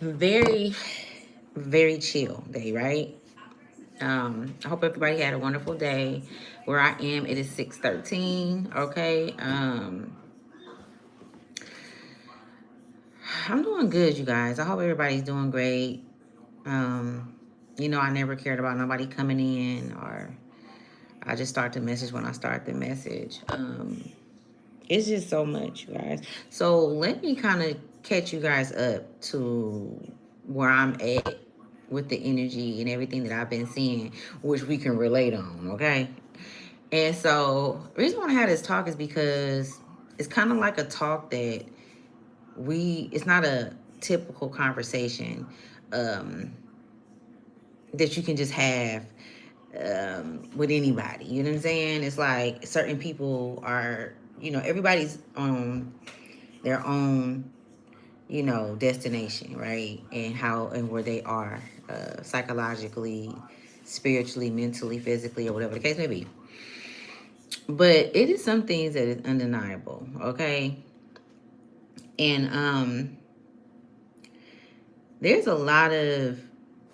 Very, very chill day, right? I hope everybody had a wonderful day. Where I am, it is 6:13. Okay. I'm doing good, you guys. I hope everybody's doing great. Um, I never cared about nobody coming in, or I just start the message when I start the message. It's just so much, you guys. So let me kind of catch you guys up to where I'm at with the energy and everything that I've been seeing, which we can relate on, okay? And so the reason why I had this talk is because it's kind of like a talk that it's not a typical conversation um, that you can just have with anybody. You know what I'm saying? It's like certain people are, everybody's on their own, destination, right? And how and where they are psychologically, spiritually, mentally, physically, or whatever the case may be. But it is some things that is undeniable, okay? And there's a lot of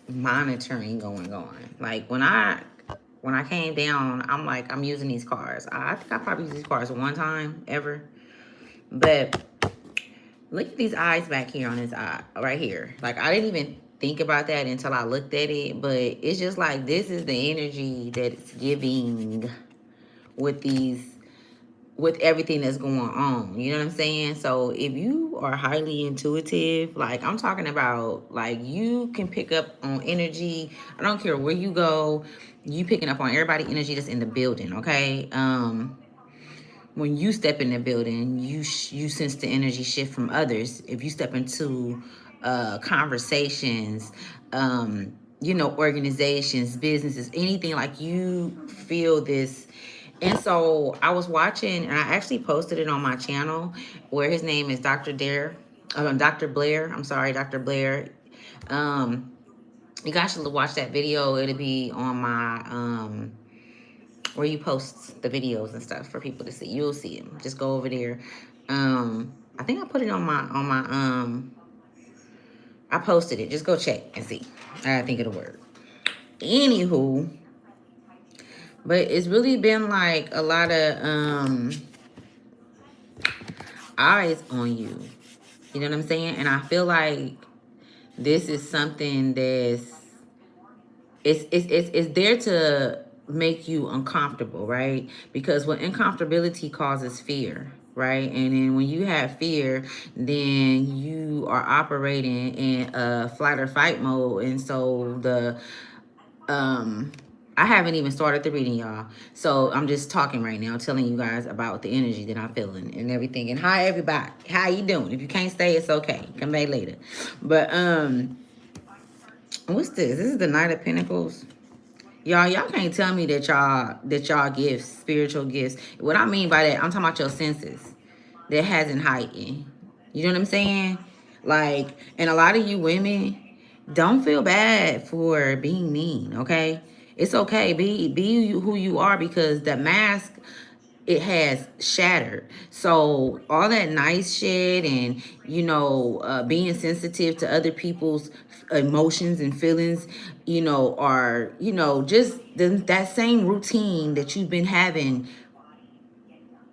monitoring going on. Like when I came down, I'm like, I'm using these cars. I think I probably used these cars one time ever. But look at these eyes back here on his eye, right here. Like I didn't even think about that until I looked at it. But it's just like this is the energy that it's giving with these with everything that's going on. You know what I'm saying? So if you are highly intuitive, like I'm talking about, like you can pick up on energy. I don't care where you go, you picking up on everybody energy that's in the building, okay? When you step in the building, you sense the energy shift from others. If you step into conversations, organizations, businesses, anything, like you feel this. And so I was watching, and I actually posted it on my channel, where his name is Dr. Blair. I'm sorry, Dr. Blair. Um, you guys should watch that video. It'll be on my where you post the videos and stuff for people to see. You'll see them. Just go over there. I think I put it on my. I posted it. Just go check and see. I think it'll work. Anywho, but it's really been like a lot of eyes on you. You know what I'm saying? And I feel like this is something it's there to make you uncomfortable, right? Because when uncomfortability causes fear, right? And then when you have fear, then you are operating in a flight or fight mode. And so um I haven't even started the reading, y'all. So I'm just talking right now, telling you guys about the energy that I'm feeling and everything. And hi everybody. How you doing? If you can't stay, it's okay. Come back later. But what's this? This is the Knight of Pentacles. Y'all can't tell me that y'all gifts, spiritual gifts. What I mean by that, I'm talking about your senses that hasn't heightened. You know what I'm saying? Like, and a lot of you women don't feel bad for being mean, okay? It's okay. Be who you are, because the mask, it has shattered. So all that nice shit and being sensitive to other people's emotions and feelings, are just that same routine that you've been having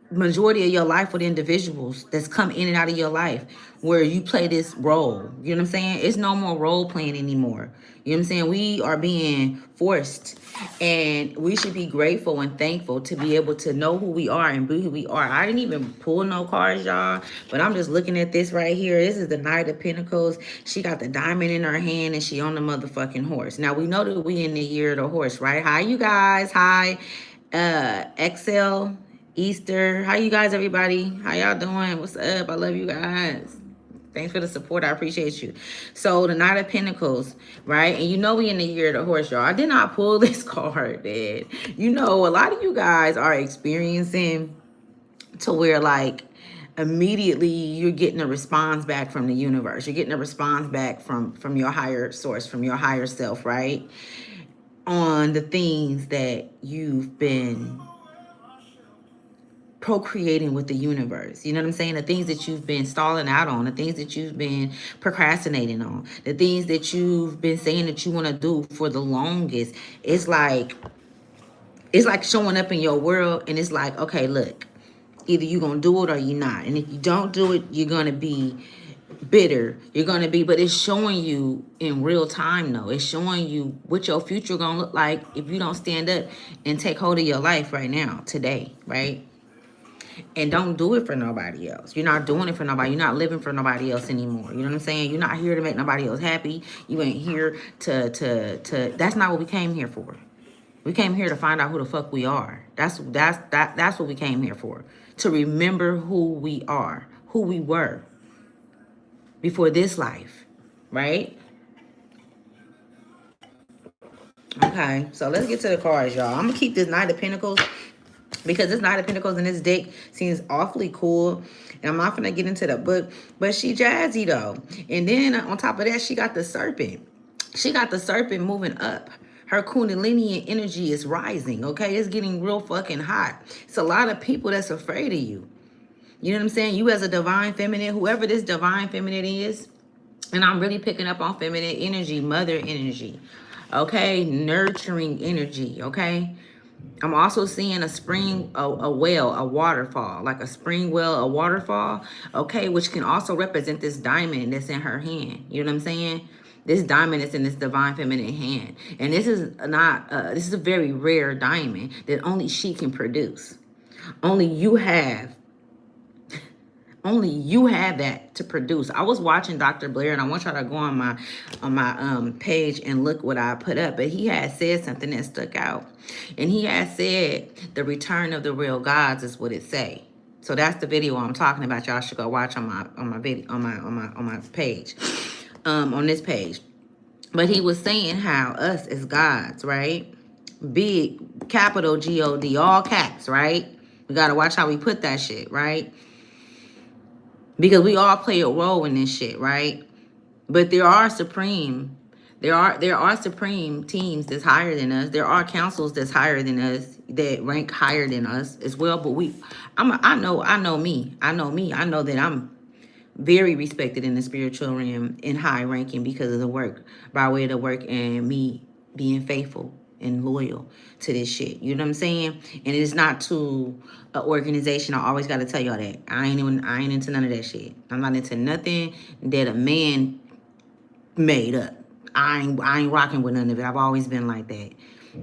majority of your life with individuals that's come in and out of your life, where you play this role. You know what I'm saying? It's no more role playing anymore. You know what I'm saying? We are being forced, and we should be grateful and thankful to be able to know who we are and be who we are. I didn't even pull no cards, y'all, but I'm just looking at this right here. This is the Knight of Pentacles. She got the diamond in her hand, and she on the motherfucking horse. Now we know that we in the year of the horse, right? Hi, you guys. Hi, Excel. Easter. How you guys, everybody? How y'all doing? What's up? I love you guys. Thanks for the support. I appreciate you. So the Knight of Pentacles, right? And we in the year of the horse, y'all. I did not pull this card, man. A lot of you guys are experiencing to where, like, immediately you're getting a response back from the universe. You're getting a response back from your higher source, from your higher self, right? On the things that you've been procreating with the universe. You know what I'm saying? The things that you've been stalling out on, the things that you've been procrastinating on, the things that you've been saying that you want to do for the longest. It's like showing up in your world, and it's like, okay, look, either you're gonna do it or you're not. And if you don't do it, you're gonna be bitter. You're gonna be, but it's showing you in real time though. It's showing you what your future gonna look like if you don't stand up and take hold of your life right now, today, right? And don't do it for nobody else. You're not doing it for nobody. You're not living for nobody else anymore. You know what I'm saying? You're not here to make nobody else happy. You ain't here to that's not what we came here for. We came here to find out who the fuck we are. That's what we came here for. To remember who we are, who we were before this life, right? Okay, so let's get to the cards, y'all. I'm gonna keep this Knight of Pentacles because this Knight of Pentacles in this deck seems awfully cool. And I'm not gonna get into the book, but she jazzy though. And then on top of that, she got the serpent. She got the serpent moving up. Her Kundalini energy is rising, okay? It's getting real fucking hot. It's a lot of people that's afraid of you. You know what I'm saying? You as a divine feminine, whoever this divine feminine is, and I'm really picking up on feminine energy, mother energy, okay? Nurturing energy, okay? I'm also seeing a spring, a well, a waterfall, like a spring well, a waterfall, okay? Which can also represent this diamond that's in her hand. You know what I'm saying? This diamond is in this divine feminine hand. And this is not, this is a very rare diamond that only she can produce. Only you have that to produce. I was watching Dr. Blair, and I want y'all to go on my page and look what I put up. But he had said something that stuck out, and he had said the return of the real gods is what it say. So that's the video I'm talking about. Y'all should go watch on my video on my page, on this page. But he was saying how us as gods, right? Big capital God, all caps, right? We gotta watch how we put that shit, right? Because we all play a role in this shit, right? But there are supreme teams that's higher than us. There are councils that's higher than us, that rank higher than us as well. But I know me. I know that I'm very respected in the spiritual realm and high ranking because of the work, by way of the work and me being faithful and loyal to this shit. You know what I'm saying? And it's not to an organization. I always got to tell y'all that. I ain't into none of that shit. I'm not into nothing that a man made up. I ain't rocking with none of it. I've always been like that.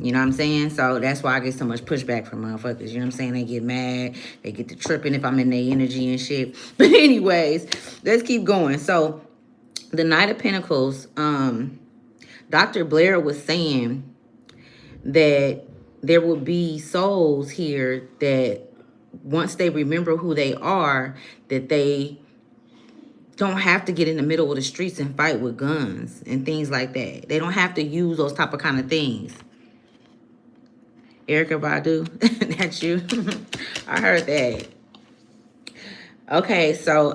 You know what I'm saying? So that's why I get so much pushback from motherfuckers. You know what I'm saying? They get mad. They get to tripping if I'm in their energy and shit. But anyways, let's keep going. So the Knight of Pentacles, Dr. Blair was saying that there will be souls here that once they remember who they are, that they don't have to get in the middle of the streets and fight with guns and things like that. They don't have to use those type of kind of things. Erykah Badu, that's you. I heard that. Okay, so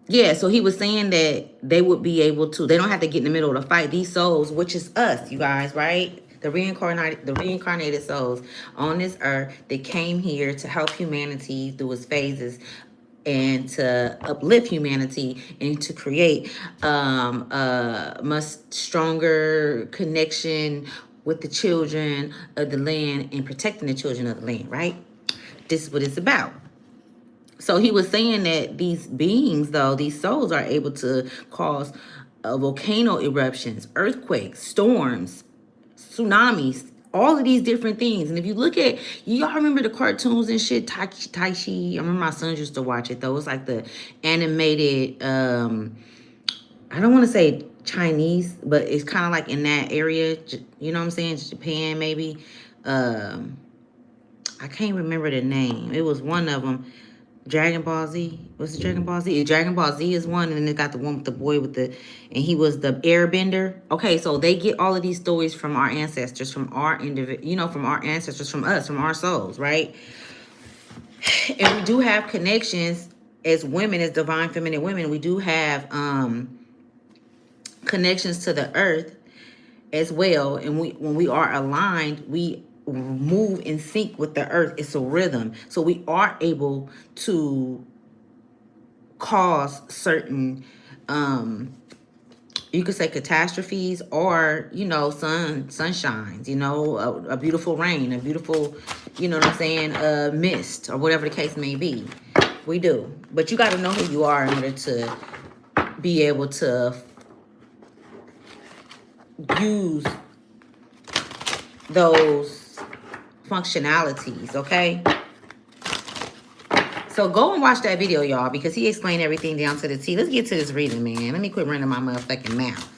yeah, so he was saying that they would be able to, they don't have to get in the middle of the fight. These souls, which is us, you guys, right? The reincarnated souls on this earth that came here to help humanity through its phases and to uplift humanity and to create a much stronger connection with the children of the land and protecting the children of the land, right? This is what it's about. So he was saying that these beings, though, these souls are able to cause volcano eruptions, earthquakes, storms, tsunamis, all of these different things. And if you look at, y'all remember the cartoons and shit, Tai Chi? I remember my sons used to watch it, though. It was like the animated, I don't want to say Chinese, but it's kind of like in that area, you know what I'm saying? Japan, maybe. I can't remember the name. It was one of them. Dragon Ball Z. What's the Dragon Ball Z? Dragon Ball Z is one, and then they got the one with the boy with the, and he was the airbender. Okay, so they get all of these stories from our ancestors, from our from our ancestors, from us, from our souls, right? And we do have connections as women, as divine feminine women. We do have connections to the earth as well, and when we are aligned, we move in sync with the earth. It's a rhythm. So we are able to cause certain, you could say catastrophes, or, you know, sunshines, you know, a beautiful rain, a beautiful, you know what I'm saying, mist, or whatever the case may be. We do. But you got to know who you are in order to be able to use those functionalities, okay? So go and watch that video, y'all, because he explained everything down to the T. Let's get to this reading, man. Let me quit running my motherfucking mouth.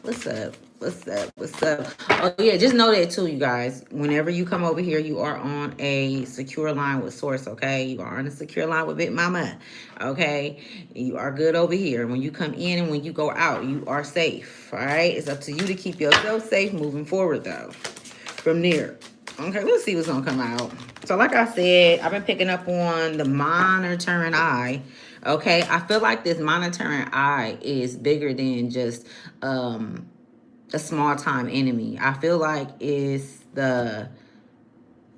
What's up? What's up? What's up? Oh, yeah, just know that, too, you guys. Whenever you come over here, you are on a secure line with Source, okay? You are on a secure line with Big Mama, okay? You are good over here. When you come in and when you go out, you are safe, all right? It's up to you to keep yourself safe moving forward, though, from there. Okay, let's see what's going to come out. So like I said, I've been picking up on the monitoring eye. Okay, I feel like this monitoring eye is bigger than just a small time enemy. I feel like it's the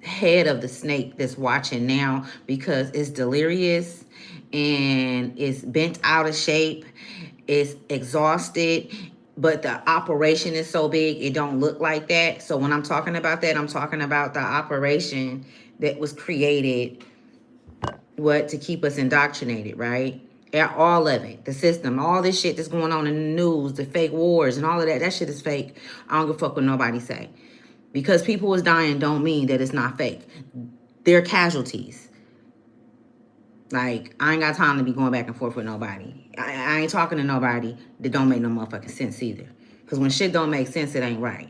head of the snake that's watching now, because it's delirious and it's bent out of shape. It's exhausted, but the operation is so big it don't look like that. So when I'm talking about that, I'm talking about the operation that was created, what, to keep us indoctrinated, right? All of it, the system, all this shit that's going on in the news, the fake wars and all of that, that shit is fake. I don't give a fuck what nobody say. Because people was dying don't mean that it's not fake. They're casualties. Like, I ain't got time to be going back and forth with nobody. I ain't talking to nobody that don't make no motherfucking sense either. Because when shit don't make sense, it ain't right.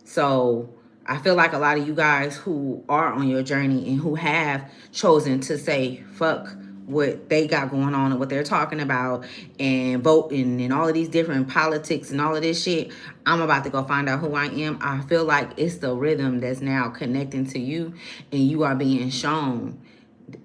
So I feel like a lot of you guys who are on your journey and who have chosen to say, fuck what they got going on and what they're talking about and voting and all of these different politics and all of this shit, I'm about to go find out who I am. I feel like it's the rhythm that's now connecting to you, and you are being shown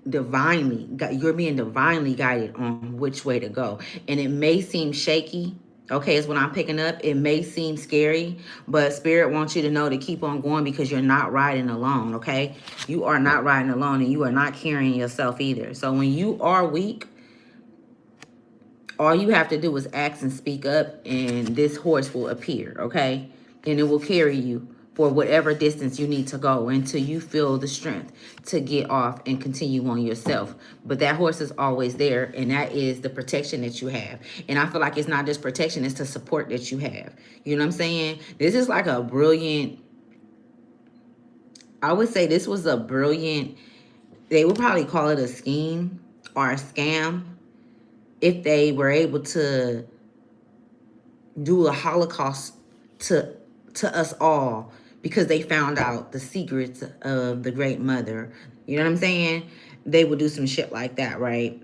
divinely, you're being divinely guided on which way to go. And it may seem shaky, okay, is what I'm picking up. It may seem scary, but Spirit wants you to know to keep on going, because you're not riding alone, okay? You are not riding alone, and you are not carrying yourself either. So when you are weak, all you have to do is ask and speak up, and this horse will appear, okay? And it will carry you for whatever distance you need to go until you feel the strength to get off and continue on yourself. But that horse is always there, and that is the protection that you have. And I feel like it's not just protection, it's the support that you have. You know what I'm saying? This is like a brilliant, I would say this was a brilliant, they would probably call it a scheme or a scam, if they were able to do a Holocaust to us all, because they found out the secrets of the Great Mother. You know what I'm saying? They would do some shit like that, right?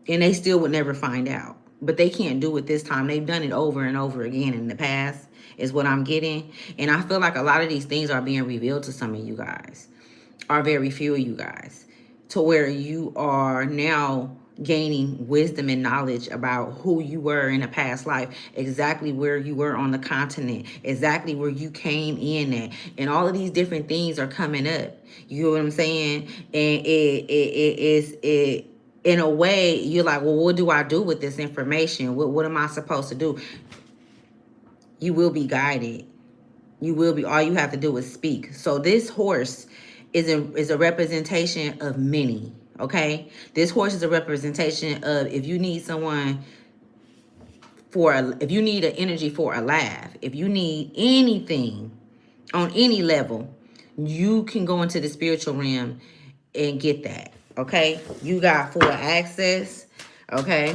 And they still would never find out. But they can't do it this time. They've done it over and over again in the past, is what I'm getting. And I feel like a lot of these things are being revealed to some of you guys, or very few of you guys, to where you are now gaining wisdom and knowledge about who you were in a past life, exactly where you were on the continent, exactly where you came in at, and all of these different things are coming up. You know what I'm saying? And it in a way, you're like, well, what do I do with this information? What am I supposed to do? You will be guided. You will be. All you have to do is speak. So this horse is a representation of many. Okay, this horse is a representation of, if you need someone if you need an energy for a laugh, if you need anything on any level, you can go into the spiritual realm and get that. Okay, you got full access. Okay,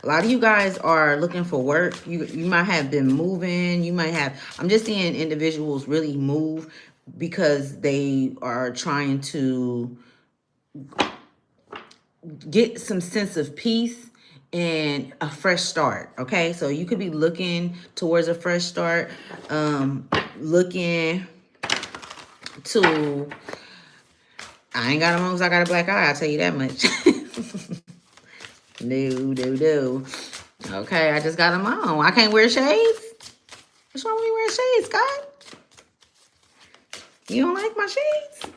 a lot of you guys are looking for work. You might have been moving. You might have, I'm just seeing individuals really move because they are trying to get some sense of peace and a fresh start. Okay, so you could be looking towards a fresh start, looking to, I ain't got a moves, I got a black eye, I'll tell you that much. No. Okay, I just got them on. I can't wear shades. What's wrong with me wearing shades, Scott? You don't like my shades?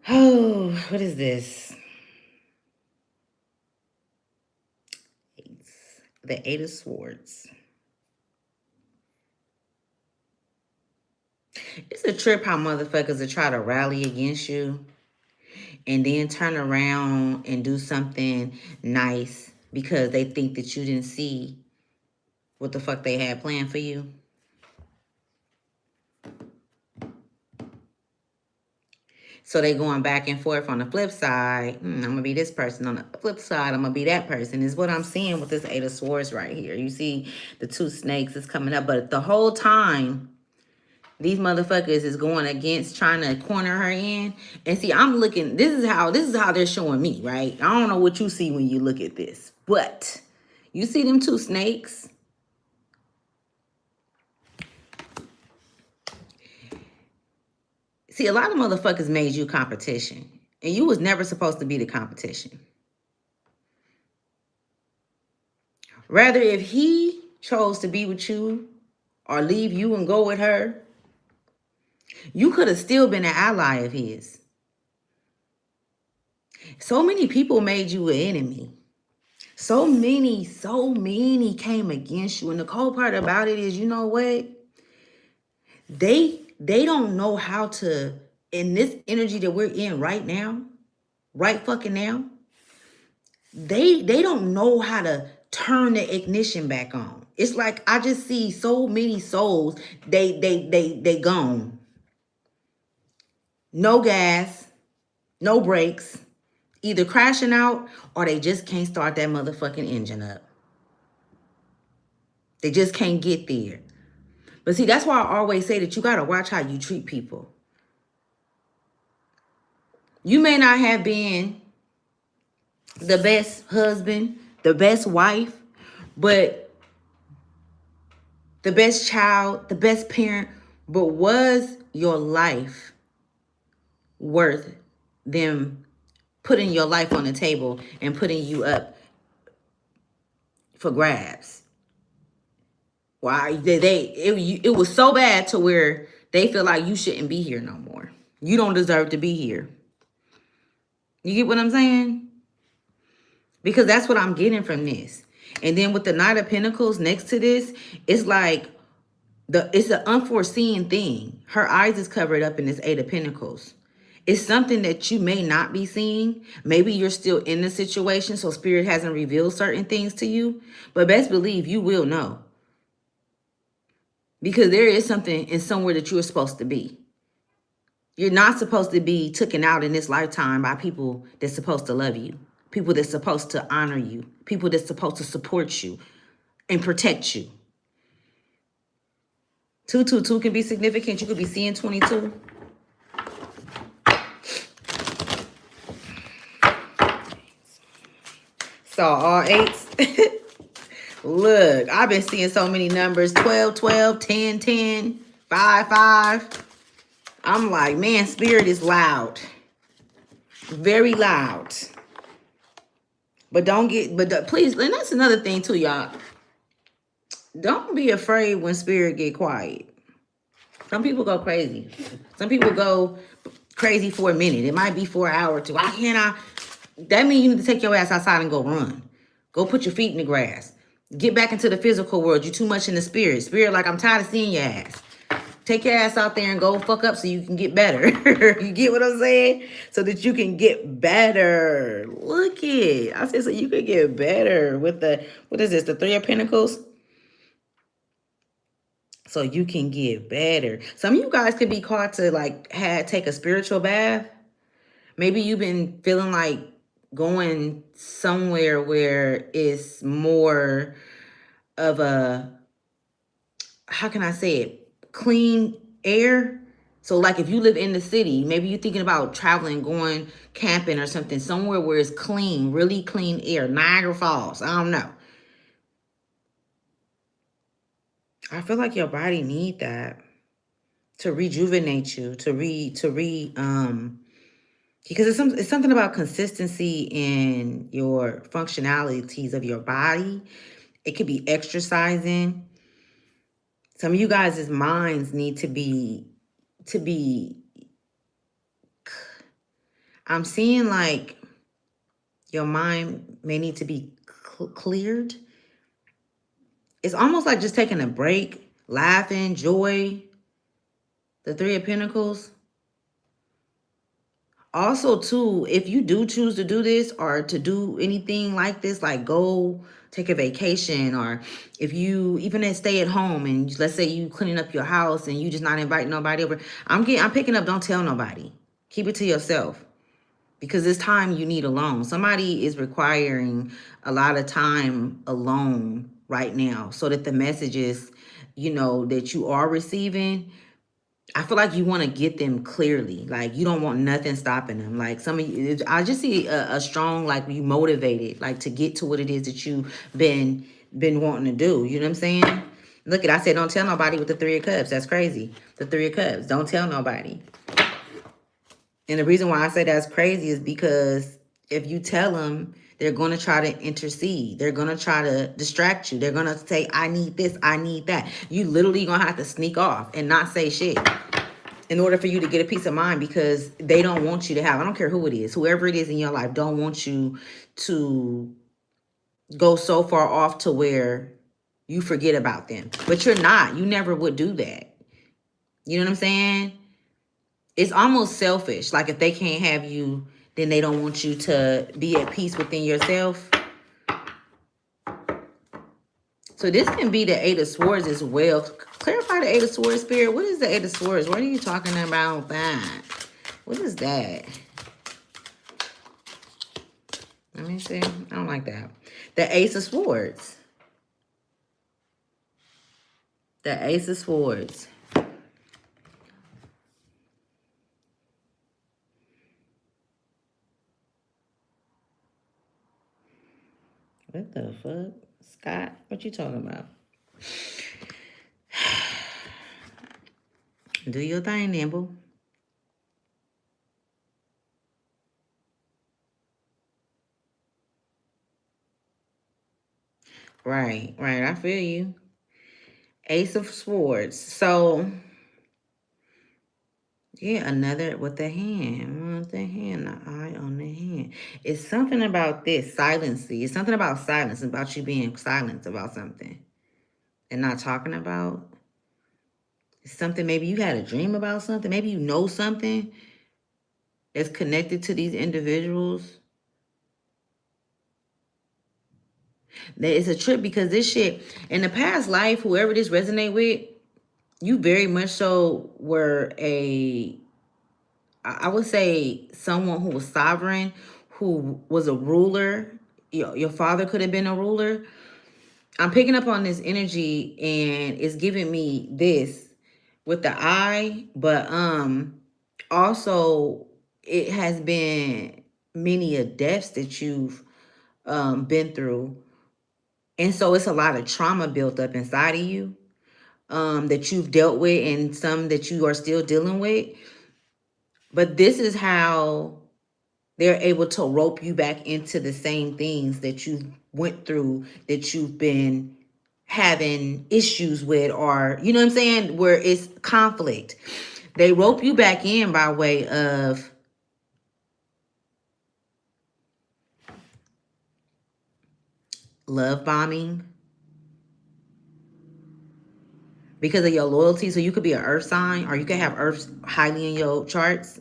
Oh, what is this? The Eight of Swords. It's a trip how motherfuckers will try to rally against you and then turn around and do something nice because they think that you didn't see what the fuck they had planned for you. So they going back and forth on the flip side. I'm going to be this person. On the flip side, I'm going to be that person is what I'm seeing with this Eight of Swords right here. You see the two snakes is coming up. But the whole time, these motherfuckers is going against trying to corner her in. And see, I'm looking, this is how they're showing me, right? I don't know what you see when you look at this. But you see them two snakes? See, a lot of motherfuckers made you competition. And you was never supposed to be the competition. Rather, if he chose to be with you or leave you and go with her, you could have still been an ally of his. So many people made you an enemy. So many came against you. And the cold part about it is, you know what? They don't know how to, in this energy that we're in right now, right fucking now, they don't know how to turn the ignition back on. It's like I just see so many souls, they gone. No gas, no brakes, either crashing out or they just can't start that motherfucking engine up. They just can't get there. But see, that's why I always say that you got to watch how you treat people. You may not have been the best husband, the best wife, but the best child, the best parent. But was your life worth them putting your life on the table and putting you up for grabs? Why it was so bad to where they feel like you shouldn't be here no more. You don't deserve to be here. You get what I'm saying? Because that's what I'm getting from this. And then with the Knight of Pentacles next to this, it's like it's an unforeseen thing. Her eyes is covered up in this Eight of Pentacles. It's something that you may not be seeing. Maybe you're still in the situation, so Spirit hasn't revealed certain things to you. But best believe you will know. Because there is something in somewhere that you are supposed to be. You're not supposed to be taken out in this lifetime by people that's supposed to love you. People that's supposed to honor you. People that's supposed to support you and protect you. 222 can be significant. You could be seeing 22. Saw all eights. Look, I've been seeing so many numbers. 12, 12, 10, 10, 5, 5. I'm like, man, Spirit is loud. Very loud. But please, and that's another thing too, y'all. Don't be afraid when Spirit get quiet. Some people go crazy. Some people go crazy for a minute. It might be for an hour or two. Why can't I? That means you need to take your ass outside and go run. Go put your feet in the grass. Get back into the physical world. You're too much in the spirit. Spirit, like, I'm tired of seeing your ass. Take your ass out there and go fuck up so you can get better. You get what I'm saying? So that you can get better. Look it. I said so you could get better with the, what is this? The Three of Pentacles? So you can get better. Some of you guys could be called to like take a spiritual bath. Maybe you've been feeling like going somewhere where it's more of a, how can I say it? Clean air. So like if you live in the city, maybe you're thinking about traveling, going camping or something, somewhere where it's clean, really clean air. Niagara Falls. I don't know. I feel like your body need that to rejuvenate you, because it's something about consistency in your functionalities of your body. It could be exercising. Some of you guys' minds need to be, I'm seeing like your mind may need to be cleared. It's almost like just taking a break, laughing, joy, the Three of Pentacles. Also, too, if you do choose to do this or to do anything like this, like go take a vacation, or if you even stay at home and let's say you cleaning up your house and you just not inviting nobody over, I'm picking up, don't tell nobody. Keep it to yourself, because this time you need alone. Somebody is requiring a lot of time alone right now so that the messages, you know, that you are receiving, I feel like you want to get them clearly. Like you don't want nothing stopping them. Like some of you, I just see a strong, like you motivated, like to get to what it is that you've been wanting to do. You know what I'm saying? Look at, I said, don't tell nobody with the Three of Cups. That's crazy. The Three of Cups. Don't tell nobody. And the reason why I say that's crazy is because if you tell them, they're going to try to intercede. They're going to try to distract you. They're going to say, I need this, I need that. You literally going to have to sneak off and not say shit in order for you to get a peace of mind, because they don't want you to have, I don't care who it is, whoever it is in your life, don't want you to go so far off to where you forget about them. But you're not. You never would do that. You know what I'm saying? It's almost selfish. Like if they can't have you, then they don't want you to be at peace within yourself. So this can be the Eight of Swords as well. Clarify the Eight of Swords, Spirit. What is the Eight of Swords? What are you talking about that? What is that? Let me see. I don't like that. The Ace of Swords. The Ace of Swords. What the fuck? Scott, what you talking about? Do your thing, Nimble. Right, right. I feel you. Ace of Swords. So, yeah, another with the hand. With the hand, the eye on the hand. It's something about this, silency. It's something about silence, about you being silent about something and not talking about. It's something, maybe you had a dream about something. Maybe you know something that's connected to these individuals. It's a trip, because this shit, in the past life, whoever this resonate with, you very much so were I would say someone who was sovereign, who was a ruler. Your father could have been a ruler. I'm picking up on this energy and it's giving me this with the eye, but also it has been many a deaths that you've been through. And so it's a lot of trauma built up inside of you that you've dealt with, and some that you are still dealing with. But this is how they're able to rope you back into the same things that you went through, that you've been having issues with, or, you know what I'm saying, where it's conflict. They rope you back in by way of love bombing, because of your loyalty. So you could be an earth sign, or you could have earth highly in your charts,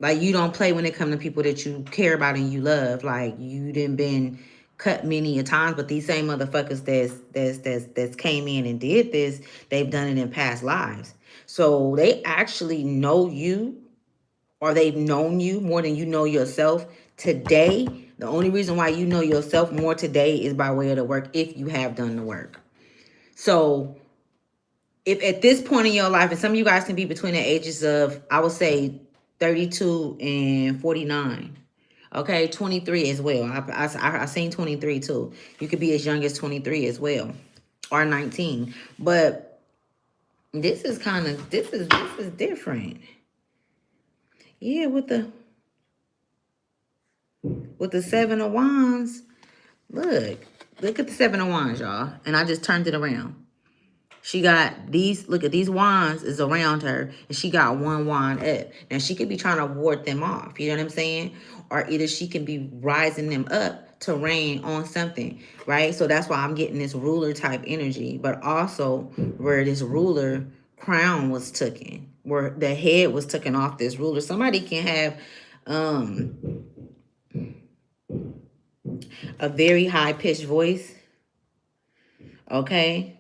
Like you don't play when it comes to people that you care about and you love. Like you done been cut many a times, but these same motherfuckers that's came in and did this, they've done it in past lives. So they actually know you, or they've known you more than you know yourself today. The only reason why you know yourself more today is by way of the work, if you have done the work. So if at this point in your life, and some of you guys can be between the ages of, I would say, 32 and 49. Okay, 23 as well. I seen 23 too. You could be as young as 23 as well, or 19. But this is kind of, this is different. Yeah, with the Seven of Wands, look, Look at the Seven of Wands, y'all. And I just turned it around. She got these, look at these wands is around her, and she got one wand up. Now, she could be trying to ward them off, you know what I'm saying? Or either she can be rising them up to rain on something, right? So that's why I'm getting this ruler type energy, but also where this ruler crown was taken, where the head was taken off this ruler. Somebody can have a very high-pitched voice, okay?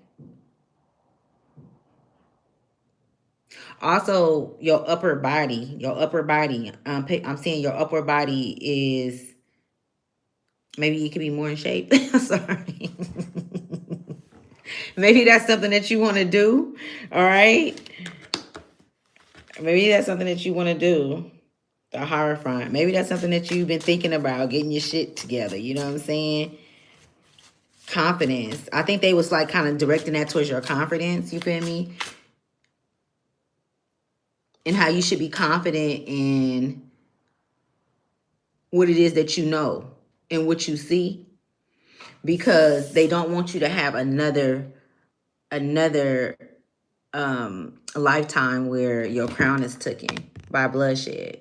Also, your upper body, I'm saying your upper body is, maybe you could be more in shape. Sorry. Maybe that's something that you want to do. All right. Maybe that's something that you want to do. The Hierophant. Maybe that's something that you've been thinking about, getting your shit together. You know what I'm saying? Confidence. I think they was like kind of directing that towards your confidence. You feel me? And how you should be confident in what it is that you know and what you see, because they don't want you to have another lifetime where your crown is taken by bloodshed.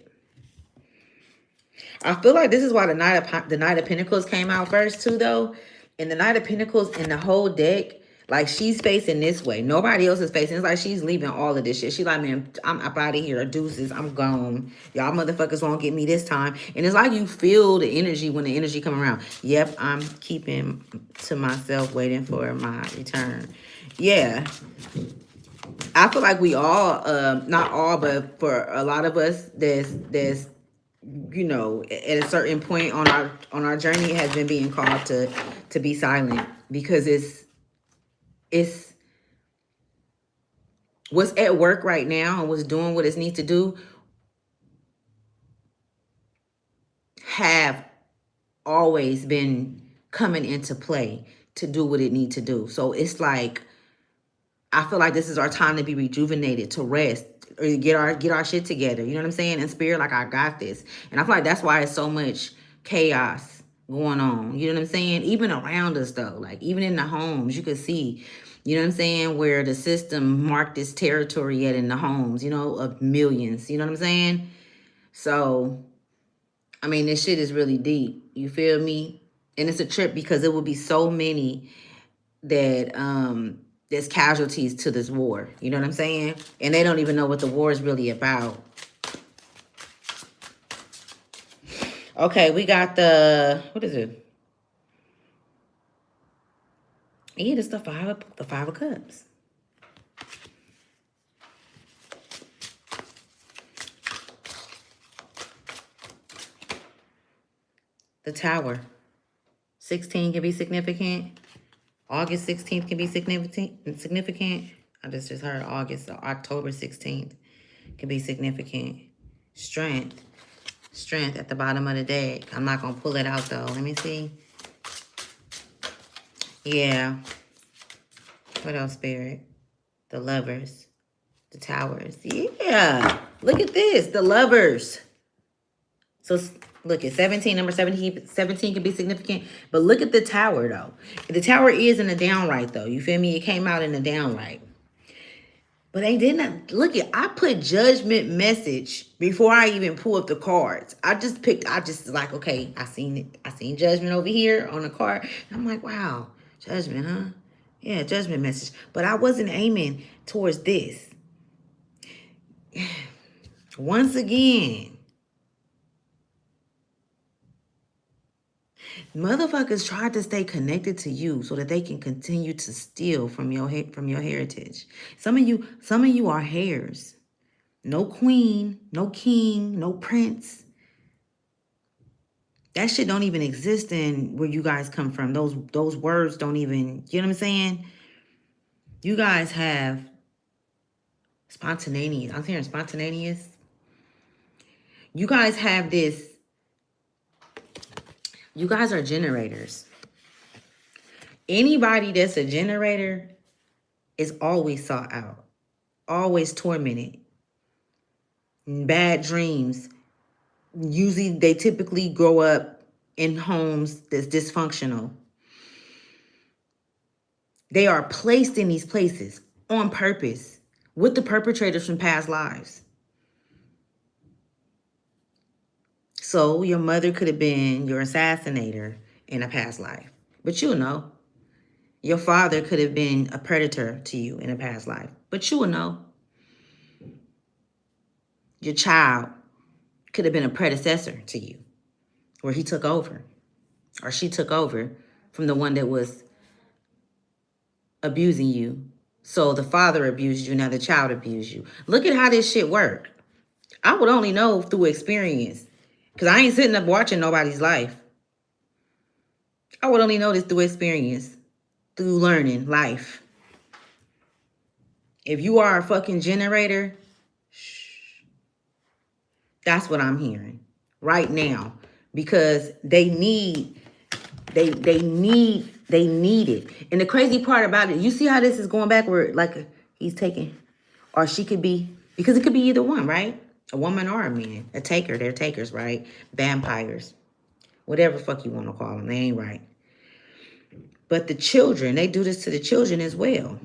I feel like this is why the Knight of Pentacles came out first too, though. And the Knight of Pentacles in the whole deck, like, she's facing this way. Nobody else is facing. It's like she's leaving all of this shit. She like, man, I'm up out of here. Deuces, I'm gone. Y'all motherfuckers won't get me this time. And it's like you feel the energy when the energy come around. Yep, I'm keeping to myself, waiting for my return. Yeah. I feel like we all, not all, but for a lot of us, there's you know, at a certain point on our journey, has been being called to be silent, because it's what's at work right now and what's doing what it needs to do have always been coming into play to do what it needs to do. So it's like, I feel like this is our time to be rejuvenated, to rest, or get our shit together. You know what I'm saying? In spirit, like, I got this. And I feel like that's why it's so much chaos going on. You know what I'm saying? Even around us, though, like even in the homes, you could see, you know what I'm saying, where the system marked its territory yet in the homes, you know, of millions. You know what I'm saying? So, I mean, this shit is really deep. You feel me? And it's a trip, because it will be so many that there's casualties to this war. You know what I'm saying? And they don't even know what the war is really about. Okay, we got the, what is it? Yeah, it's the five of cups. The Tower. 16 can be significant. August 16th can be significant. I just heard August, so October 16th can be significant. Strength at the bottom of the deck. I'm not gonna pull it out though. Let me see. Yeah. What else, Spirit? The Lovers. The Towers. Yeah. Look at this. The Lovers. So look at 17. Number 17 can be significant. But look at the Tower, though. The Tower is in the downright, though. You feel me? It came out in the downright. But they didn't. Look at, I put Judgment Message before I even pull up the cards. I just like, okay, I seen Judgment over here on the card. I'm like, wow, Judgment, huh? Yeah, Judgment Message. But I wasn't aiming towards this. Once again, motherfuckers tried to stay connected to you so that they can continue to steal from your heritage. Some of you are heirs. No queen, no king, no prince. That shit don't even exist in where you guys come from. Those words don't even, you know what I'm saying? You guys have spontaneous. I'm hearing spontaneous. You guys have this. You guys are generators. Anybody that's a generator is always sought out, always tormented, bad dreams. Usually they typically grow up in homes that's dysfunctional. They are placed in these places on purpose with the perpetrators from past lives. So your mother could have been your assassinator in a past life, but you'll know. Your father could have been a predator to you in a past life, but you will know. Your child could have been a predecessor to you, where he took over or she took over from the one that was abusing you. So the father abused you, now the child abused you. Look at how this shit work. I would only know through experience, because I ain't sitting up watching nobody's life. I would only know this through experience, through learning life. If you are a fucking generator, that's what I'm hearing right now, because they need it. And the crazy part about it, you see how this is going backward, like he's taking, or she could be, because it could be either one, right? A woman or a man, a taker. They're takers, right? Vampires, whatever fuck you want to call them, they ain't right. But the children, they do this to the children as well.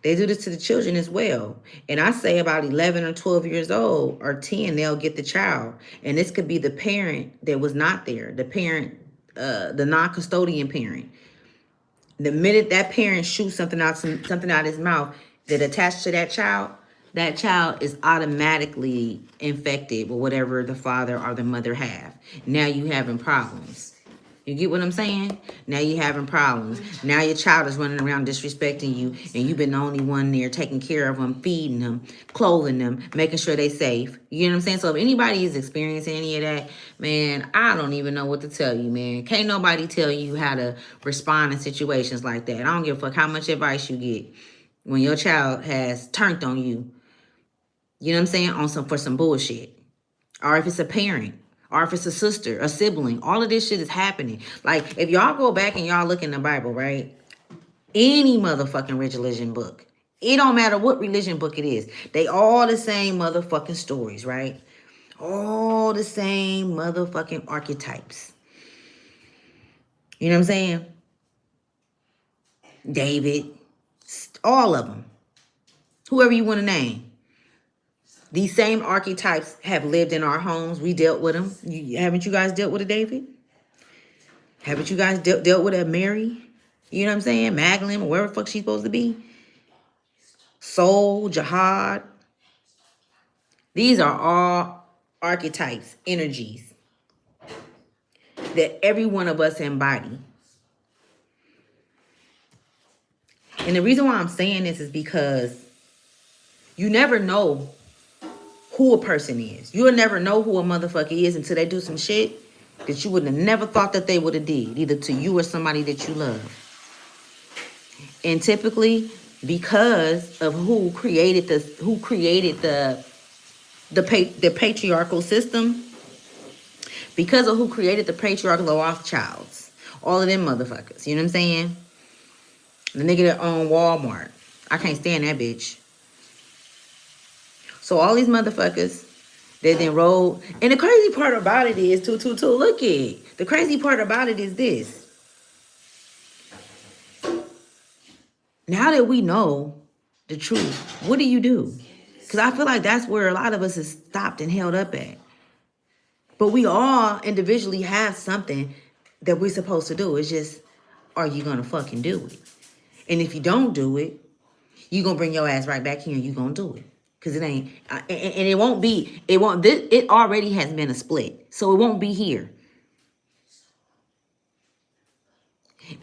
They do this to the children as well. And I say about 11 or 12 years old or 10, they'll get the child. And this could be the parent that was not there, the parent, the non-custodian parent. The minute that parent shoots something out his mouth that attached to that child is automatically infected with whatever the father or the mother have. Now you having problems. You get what I'm saying? Now you having problems. Now your child is running around disrespecting you, and you've been the only one there taking care of them, feeding them, clothing them, making sure they safe. You know what I'm saying? So if anybody is experiencing any of that, man, I don't even know what to tell you, man. Can't nobody tell you how to respond in situations like that. I don't give a fuck how much advice you get when your child has turned on you. You know what I'm saying? For some bullshit. Or if it's a parent. Or if it's a sister, a sibling, all of this shit is happening. Like, if y'all go back and y'all look in the Bible, right? Any motherfucking religion book. It don't matter what religion book it is. They all the same motherfucking stories, right? All the same motherfucking archetypes. You know what I'm saying? David. All of them. Whoever you want to name. These same archetypes have lived in our homes. We dealt with them. Haven't you guys dealt with a David? Haven't you guys dealt with a Mary? You know what I'm saying? Magdalene, or wherever the fuck she's supposed to be. Soul, Jihad. These are all archetypes, energies that every one of us embody. And the reason why I'm saying this is because you never know who a person is. You'll never know who a motherfucker is until they do some shit that you would have never thought that they would have did, either to you or somebody that you love. And typically, because of who created the patriarchal system, because of who created the patriarchal Rothschilds, all of them motherfuckers, you know what I'm saying? The nigga that owned Walmart, I can't stand that bitch. So all these motherfuckers that then rolled, and the crazy part about it is, look it. The crazy part about it is this. Now that we know the truth, what do you do? Because I feel like that's where a lot of us is stopped and held up at. But we all individually have something that we're supposed to do. It's just, are you going to fucking do it? And if you don't do it, you're going to bring your ass right back here and you're going to do it. Because it ain't, and it won't be, it already has been a split. So it won't be here.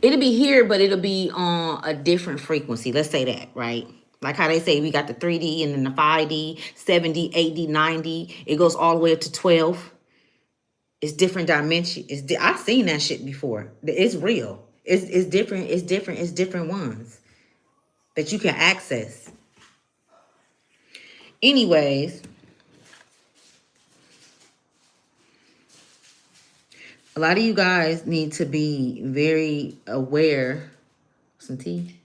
It'll be here, but it'll be on a different frequency. Let's say that, right? Like how they say we got the 3D and then the 5D, 7D, 8D, 9D. It goes all the way up to 12. It's different dimensions. I've seen that shit before. It's real. It's different. It's different. It's different ones that you can access. Anyways, a lot of you guys need to be very aware. Some tea?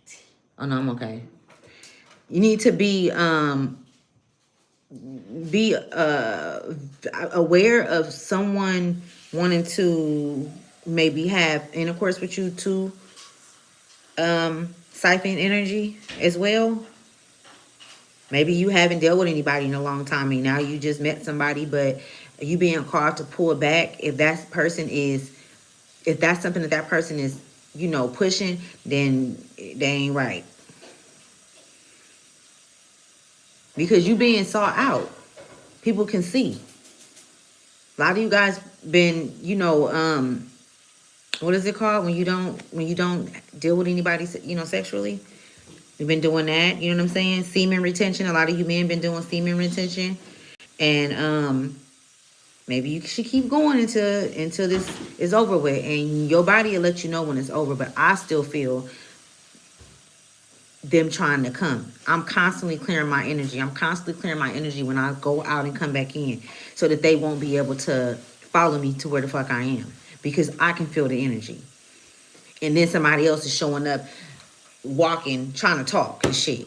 Oh no, I'm okay. You need to be aware of someone wanting to maybe have intercourse with you too siphon energy as well. Maybe you haven't dealt with anybody in a long time and now you just met somebody, but you being called to pull back. If that person is, if that's something that that person is, you know, pushing, then they ain't right. Because you being sought out. People can see. A lot of you guys been, you know, what is it called when you don't deal with anybody, you know, sexually? You've been doing that, you know what I'm saying? Semen retention. A lot of you men been doing semen retention. And maybe you should keep going until this is over with, and your body will let you know when it's over. But I still feel them trying to come. I'm constantly clearing my energy. I'm constantly clearing my energy when I go out and come back in, so that they won't be able to follow me to where the fuck I am, because I can feel the energy. And then somebody else is showing up, walking, trying to talk and shit.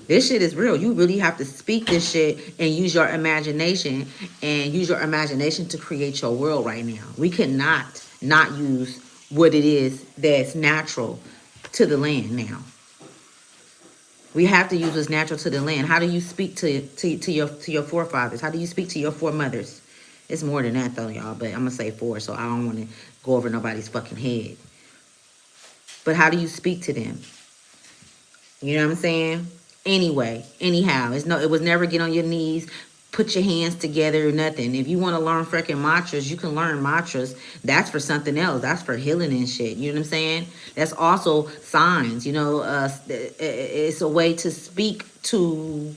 This shit is real. You really have to speak this shit and use your imagination, and use your imagination to create your world right now. We cannot not use what it is that's natural to the land now. We have to use what's natural to the land. How do you speak to your forefathers? How do you speak to your foremothers? It's more than that though, y'all, but I'm gonna say four, so I don't want to go over nobody's fucking head. But how do you speak to them? You know what I'm saying? Anyway, anyhow, it was never get on your knees, put your hands together or nothing. If you want to learn freaking mantras, you can learn mantras. That's for something else. That's for healing and shit. You know what I'm saying? That's also signs. You know, it's a way to speak to,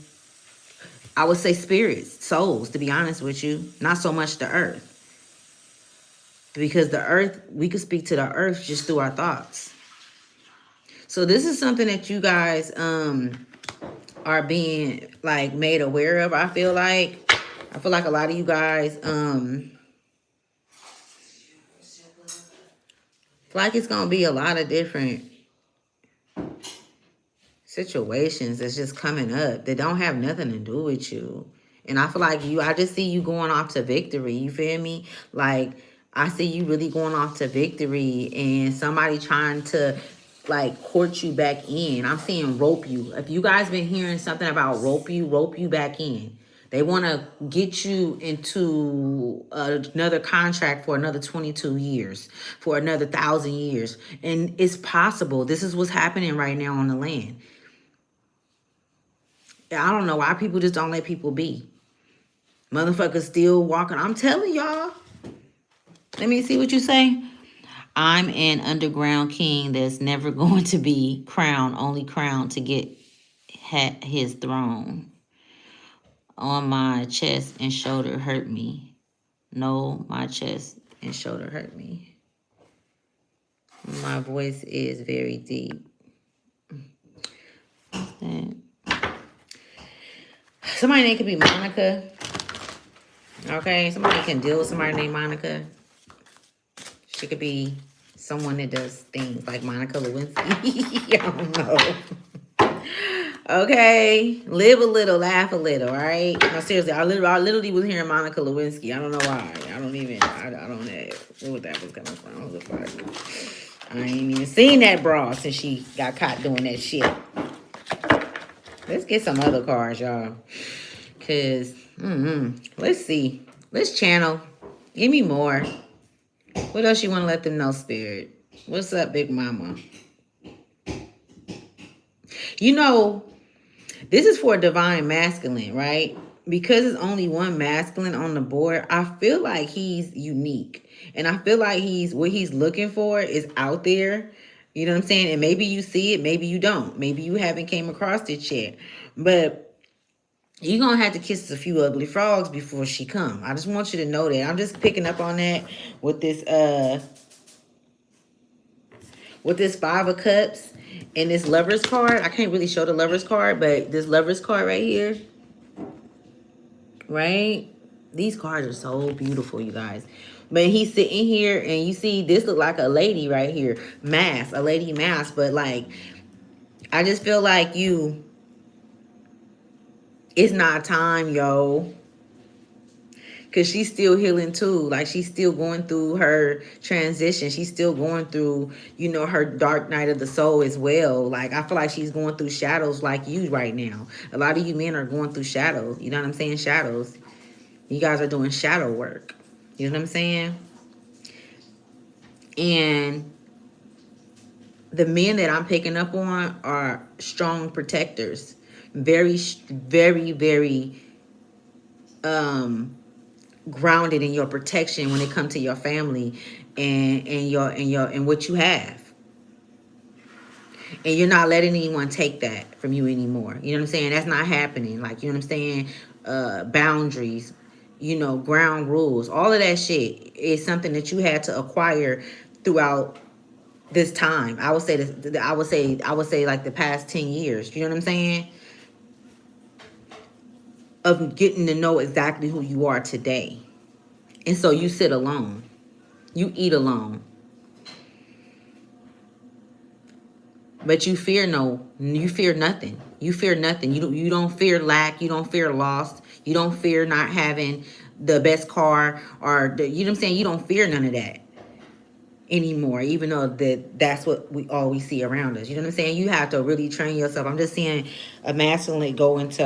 I would say, spirits, souls, to be honest with you. Not so much the earth. Because the earth, we could speak to the earth just through our thoughts. So this is something that you guys are being like made aware of. I feel like a lot of you guys like it's gonna be a lot of different situations that's just coming up that don't have nothing to do with you. And I feel like I just see you going off to victory. You feel me? Like, I see you really going off to victory, and somebody trying to like court you back in. I'm seeing rope you. If you guys been hearing something about rope you back in. They want to get you into another contract for another 22 years, for another 1,000 years. And it's possible. This is what's happening right now on the land. I don't know why people just don't let people be. Motherfuckers still walking. I'm telling y'all. Let me see what you say. I'm an underground king that's never going to be crowned, only crowned to get his throne. On my chest and shoulder hurt me. No, my chest and shoulder hurt me. My voice is very deep. Somebody name could be Monica. Okay, somebody can deal with somebody named Monica. She could be someone that does things like Monica Lewinsky. I don't know. Okay, live a little, laugh a little, all right? No, seriously, I literally was hearing Monica Lewinsky. I don't know why. I don't know what that was coming from. I ain't even seen that bra since she got caught doing that shit. Let's get some other cards, y'all. Because, let's see. Let's channel. Give me more. What else you want to let them know, Spirit? What's up, Big Mama? You know, this is for divine masculine, right? Because it's only one masculine on the board, I feel like he's unique. And I feel like what he's looking for is out there. You know what I'm saying? And maybe you see it, maybe you don't. Maybe you haven't came across it yet. But you're going to have to kiss a few ugly frogs before she come. I just want you to know that. I'm just picking up on that with this Five of Cups and this Lover's card. I can't really show the Lover's card, but this Lover's card right here, right? These cards are so beautiful, you guys. But he's sitting here, and you see this look like a lady right here. A lady mask. But, like, I just feel like it's not time, yo. Because she's still healing too. Like, she's still going through her transition. She's still going through, you know, her dark night of the soul as well. Like, I feel like she's going through shadows like you right now. A lot of you men are going through shadows. You know what I'm saying? Shadows. You guys are doing shadow work. You know what I'm saying? And the men that I'm picking up on are strong protectors. Very, very, very grounded in your protection when it comes to your family and what you have. And you're not letting anyone take that from you anymore. You know what I'm saying? That's not happening. Like, you know what I'm saying? Boundaries, you know, ground rules, all of that shit is something that you had to acquire throughout this time. I would say this, I would say like the past 10 years. You know what I'm saying? Of getting to know exactly who you are today. And so you sit alone. You eat alone. But you fear nothing. You fear nothing. You don't fear lack. You don't fear loss. You don't fear not having the best car or you know what I'm saying? You don't fear none of that anymore, even though that's what we always see around us. You know what I'm saying? You have to really train yourself. I'm just seeing a masculine go into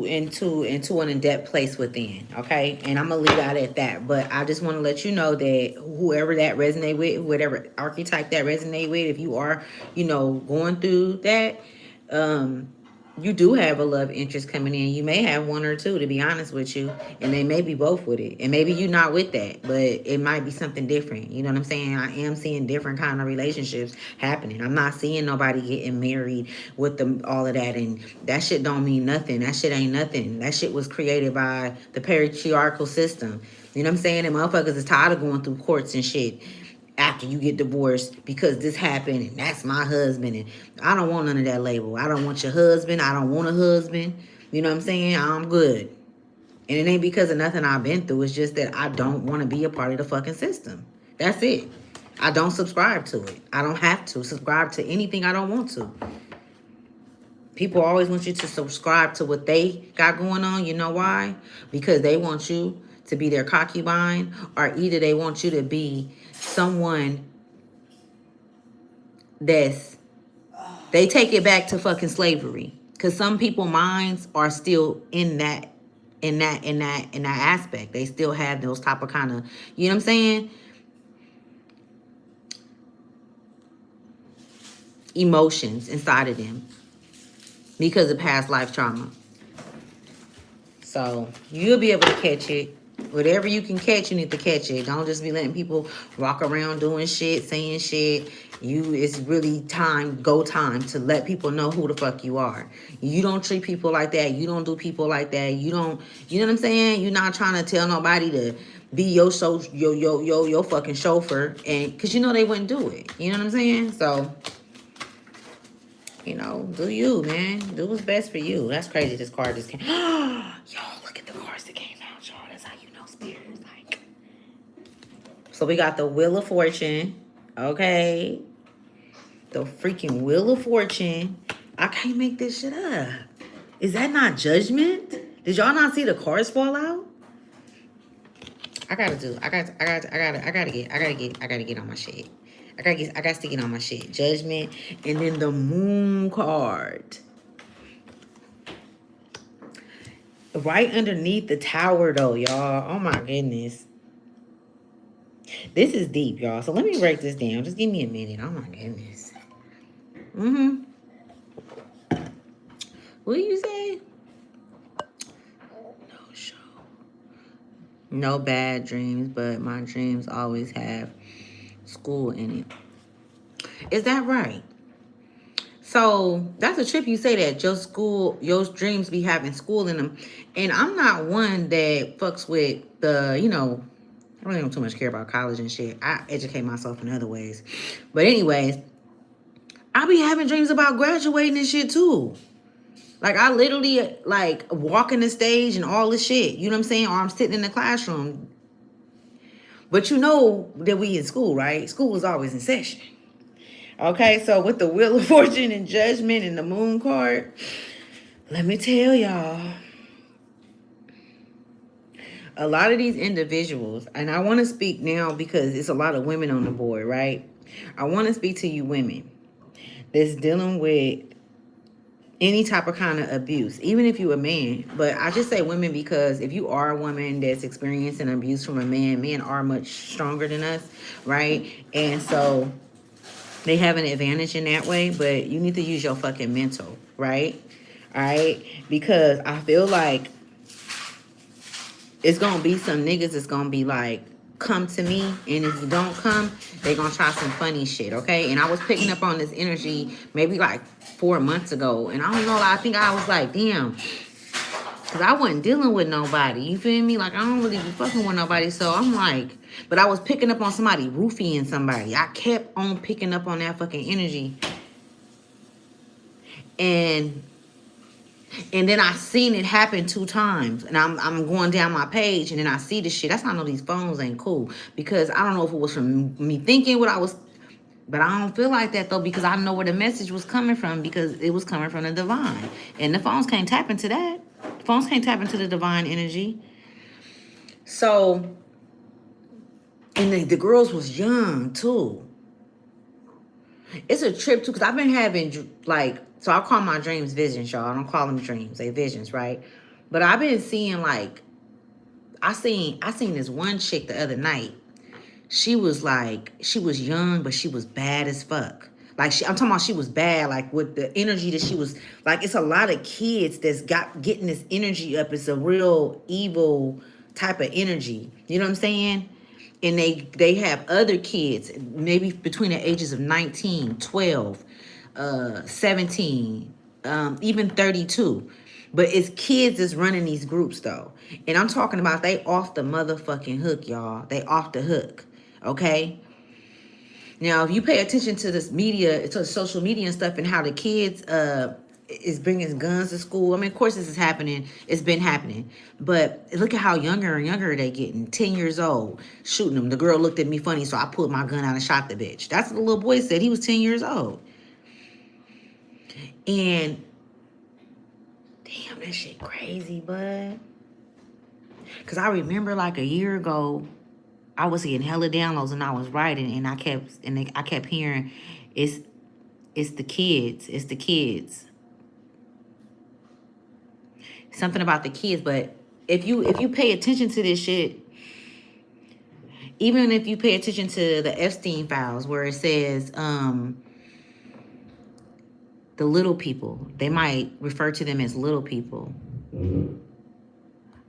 an in-depth place within, okay? And I'm gonna leave out at that. But I just want to let you know that whoever that resonate with, whatever archetype that resonate with, if you are, you know, going through that, you do have a love interest coming in. You may have one or two, to be honest with you, and they may be both with it. And maybe you're not with that, but it might be something different. You know what I'm saying? I am seeing different kind of relationships happening. I'm not seeing nobody getting married with them, all of that, and that shit don't mean nothing. That shit ain't nothing. That shit was created by the patriarchal system. You know what I'm saying? And motherfuckers is tired of going through courts and shit after you get divorced because this happened and that's my husband, and I don't want none of that label. I don't want your husband. I don't want a husband. You know what I'm saying? I'm good. And it ain't because of nothing I've been through. It's just that I don't want to be a part of the fucking system. That's it. I don't subscribe to it. I don't have to subscribe to anything I don't want to. People always want you to subscribe to what they got going on. You know why? Because they want you to be their concubine, or either they want you to be someone they take it back to fucking slavery. Because some people minds are still in that aspect. They still have those type of kind of, you know what I'm saying, emotions inside of them because of past life trauma. So you'll be able to catch it. Whatever you can catch, you need to catch it. Don't just be letting people walk around doing shit, saying shit. It's really go time to let people know who the fuck you are. You don't treat people like that. You don't do people like that. You know what I'm saying? You're not trying to tell nobody to be your fucking chauffeur, and because you know they wouldn't do it. You know what I'm saying? So, you know, do you, man. Do what's best for you. That's crazy. This card just came. Y'all, look at the cards that came out, y'all. That's how you know spirit is like. So we got the Wheel of Fortune. Okay. The freaking Wheel of Fortune. I can't make this shit up. Is that not Judgment? Did y'all not see the cards fall out? I gotta get on my shit. I gotta stick it on my shit. Judgment. And then the Moon card. Right underneath the Tower, though, y'all. Oh, my goodness. This is deep, y'all. So let me break this down. Just give me a minute. Oh, my goodness. What do you say? No show. No bad dreams, but my dreams always have school in it. Is that right? So that's a trip you say that your dreams be having school in them. And I'm not one that fucks with the, you know, I really don't too much care about college and shit. I educate myself in other ways. But anyways, I be having dreams about graduating and shit too. Like, I literally, like, walking the stage and all this shit. You know what I'm saying? Or I'm sitting in the classroom. But you know that we in school, right? School is always in session. Okay, so with the Wheel of Fortune and Judgment and the Moon card, Let me tell y'all, a lot of these individuals, and I want to speak now because it's a lot of women on the board, right? I want to speak to you women that's dealing with any type of kind of abuse, even if you a man. But I just say women because if you are a woman that's experiencing abuse from a man, men are much stronger than us, right? And so they have an advantage in that way, but you need to use your fucking mental, right? All right? Because I feel like it's gonna be some niggas that's gonna be like, come to me, and if you don't come, they gonna try some funny shit, okay? And I was picking up on this energy maybe like 4 months ago, and I don't know, I think I was like, damn, because I wasn't dealing with nobody, you feel me? Like, I don't really be fucking with nobody, so I'm like, but I was picking up on somebody roofing somebody. I kept on picking up on that fucking energy, and then I seen it happen 2 times. And I'm going down my page and then I see this shit. That's how I know these phones ain't cool. Because I don't know if it was from me thinking what I was, but I don't feel like that though, because I know where the message was coming from, because it was coming from the divine. And the phones can't tap into that. The phones can't tap into the divine energy. So, and the girls was young too. It's a trip too, because I've been having like, so I call my dreams visions, y'all. I don't call them dreams, they visions, right? But I've been seeing like, I seen this one chick the other night. She was like, she was young, but she was bad as fuck. Like, I'm talking about she was bad, like with the energy that she was, like, it's a lot of kids that's getting this energy up. It's a real evil type of energy. You know what I'm saying? And they have other kids, maybe between the ages of 19, 12, 17, even 32. But it's kids that's running these groups though. And I'm talking about they off the motherfucking hook, y'all. They off the hook, okay? Now, if you pay attention to this media, to social media and stuff, and how the kids is bringing guns to school. I mean, of course this is happening. It's been happening. But look at how younger and younger they getting. 10 years old, shooting them. The girl looked at me funny, so I pulled my gun out and shot the bitch. That's what the little boy said. He was 10 years old. And damn, that shit crazy, bud. Because I remember like a year ago, I was getting hella downloads and I was writing, and I kept hearing, it's the kids. It's the kids. Something about the kids. But if you pay attention to this shit, even if you pay attention to the Epstein files where it says the little people, they might refer to them as little people.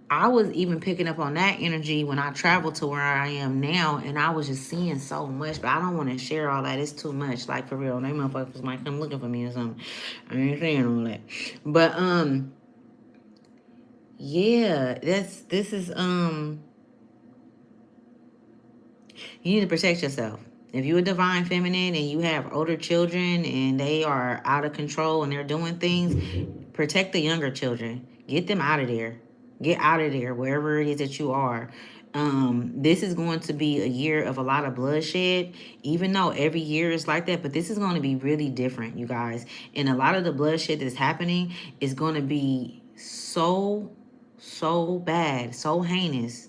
I was even picking up on that energy when I traveled to where I am now, and I was just seeing so much, but I don't want to share all that. It's too much, like, for real. They motherfuckers might come looking for me or something. I ain't saying all that. But yeah, this is you need to protect yourself. If you're a divine feminine and you have older children and they are out of control and they're doing things, protect the younger children. Get them out of there. Get out of there, wherever it is that you are. This is going to be a year of a lot of bloodshed, even though every year is like that, but this is going to be really different, you guys. And a lot of the bloodshed that's happening is going to be so bad, so heinous.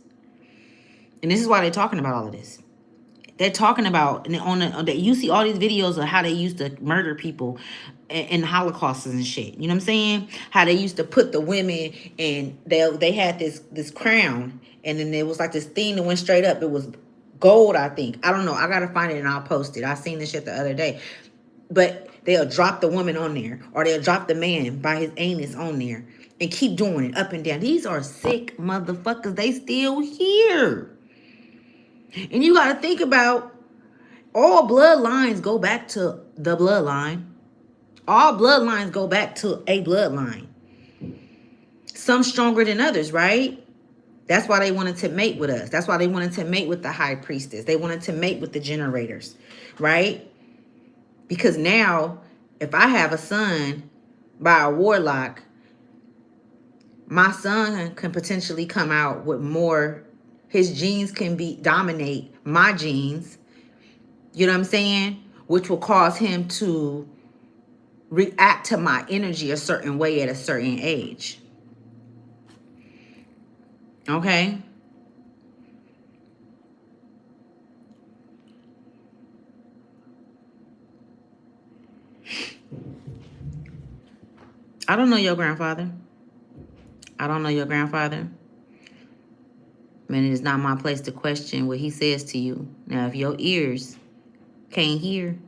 And this is why they're talking about all of this. They're talking about, you see all these videos of how they used to murder people in Holocausts and shit. You know what I'm saying? How they used to put the women, and they had this crown, and then there was like this thing that went straight up. It was gold, I think. I don't know. I gotta find it and I'll post it. I seen this shit the other day. But they'll drop the woman on there, or they'll drop the man by his anus on there, and keep doing it up and down. These are sick motherfuckers. They still here. And you got to think about, all bloodlines go back to the bloodline. All bloodlines go back to a bloodline. Some stronger than others, right? That's why they wanted to mate with us. That's why they wanted to mate with the high priestess. They wanted to mate with the generators, right? Because now, if I have a son by a warlock, my son can potentially come out with more. His genes can dominate my genes. You know what I'm saying? Which will cause him to react to my energy a certain way at a certain age. Okay? I don't know your grandfather. I don't know your grandfather. Man, it is not my place to question what he says to you. Now, if your ears can't hear,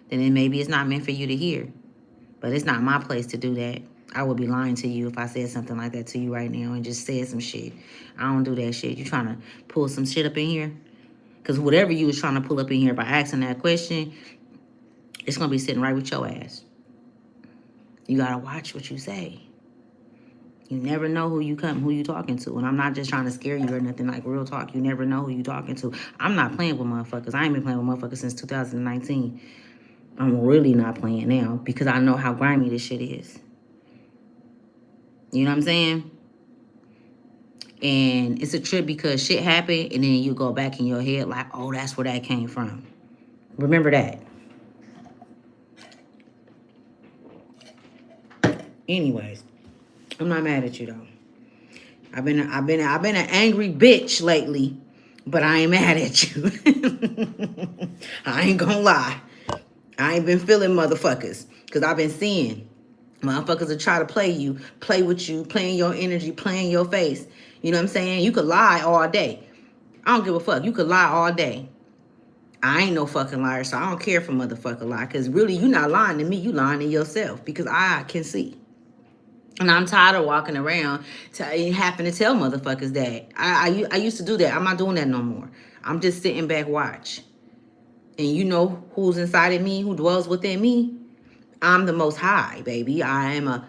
then it maybe it's not meant for you to hear. But it's not my place to do that. I would be lying to you if I said something like that to you right now and just said some shit. I don't do that shit. You trying to pull some shit up in here? Because whatever you was trying to pull up in here by asking that question, it's going to be sitting right with your ass. You got to watch what you say. You never know who you talking to. And I'm not just trying to scare you or nothing, like real talk. You never know who you talking to. I'm not playing with motherfuckers. I ain't been playing with motherfuckers since 2019. I'm really not playing now because I know how grimy this shit is. You know what I'm saying? And it's a trip because shit happened and then you go back in your head like, oh, that's where that came from. Remember that. Anyways, I'm not mad at you though. I've been an angry bitch lately, but I ain't mad at you. I ain't gonna lie. I ain't been feeling motherfuckers because I've been seeing motherfuckers that try to play you, play with you, playing your energy, playing your face. You know what I'm saying? You could lie all day. I don't give a fuck. You could lie all day. I ain't no fucking liar, so I don't care if a motherfucker lie. Because really, you not lying to me. You lying to yourself because I can see. And I'm tired of walking around having to tell motherfuckers that. I used to do that. I'm not doing that no more. I'm just sitting back, watch. And you know who's inside of me, who dwells within me? I'm the Most High, baby. I'm a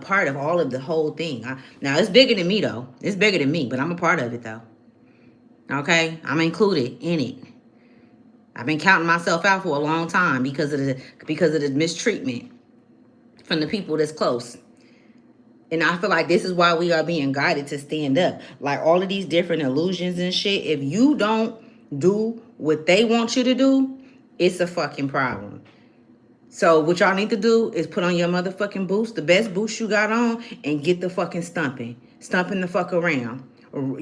part of all of the whole thing. Now it's bigger than me though. It's bigger than me, but I'm a part of it though. Okay, I'm included in it. I've been counting myself out for a long time because of the mistreatment from the people that's close. And I feel like this is why we are being guided to stand up. Like all of these different illusions and shit. If you don't do what they want you to do, it's a fucking problem. So what y'all need to do is put on your motherfucking boots, the best boots you got on, and get the fucking stumping the fuck around,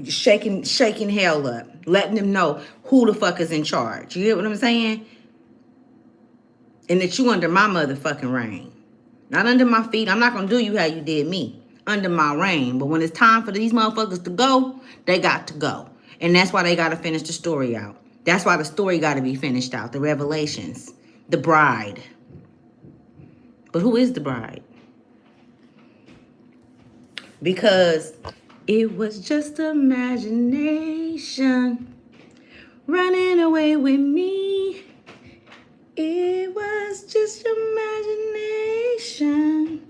shaking hell up, letting them know who the fuck is in charge. You get what I'm saying? And that you under my motherfucking reign, not under my feet. I'm not gonna do you how you did me, under my reign. But when it's time for these motherfuckers to go, they got to go, and that's why they gotta finish the story out. That's why the story gotta be finished out. The revelations, the bride. But who is the bride? Because it was just imagination running away with me. It was just imagination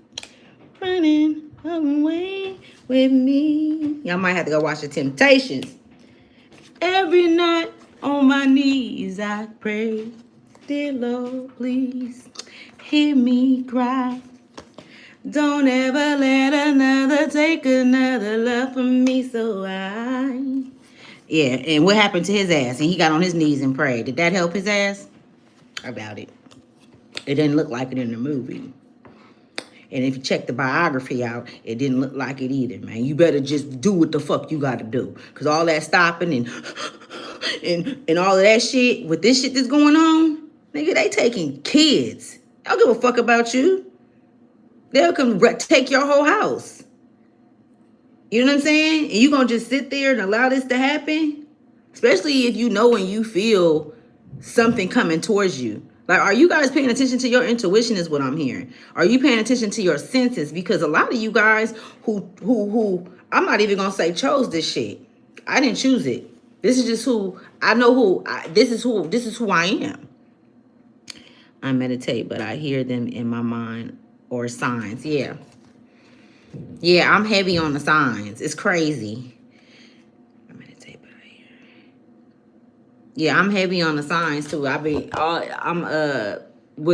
running away with me. Y'all might have to go watch The Temptations. Every night on my knees I pray, dear Lord, please hear me cry. Don't ever let another take another love from me, so Yeah, and what happened to his ass? And he got on his knees and prayed. Did that help his ass? I doubt it. It didn't look like it in the movie. And if you check the biography out, it didn't look like it either, man. You better just do what the fuck you gotta do. Because all that stopping and all of that shit, with this shit that's going on, nigga, they taking kids. I don't give a fuck about you. They'll come take your whole house. You know what I'm saying? And you gonna just sit there and allow this to happen? Especially if you know and you feel something coming towards you. Like, are you guys paying attention to your intuition is what I'm hearing? Are you paying attention to your senses? Because a lot of you guys who I'm not even gonna say chose this shit. I didn't choose it. This is just who I know this is who I am. I meditate, but I hear them in my mind or signs. Yeah, I'm heavy on the signs. It's crazy. I meditate, but I hear. Yeah, I'm heavy on the signs too. I'm with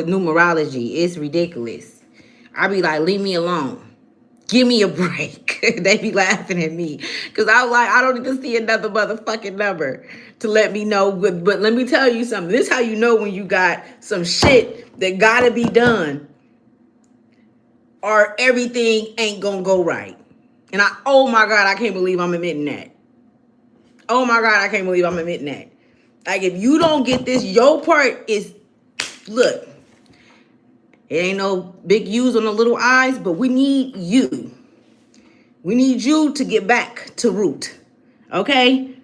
numerology. It's ridiculous. I be like, leave me alone. Give me a break. They be laughing at me. Because I was like, I don't even see another motherfucking number to let me know. But let me tell you something. This is how you know when you got some shit that gotta be done or everything ain't gonna go right. And oh my God, I can't believe I'm admitting that. Oh my God, I can't believe I'm admitting that. Like, if you don't get this, your part is, look, it ain't no big U's on the little I's, but we need you. We need you to get back to root. Okay?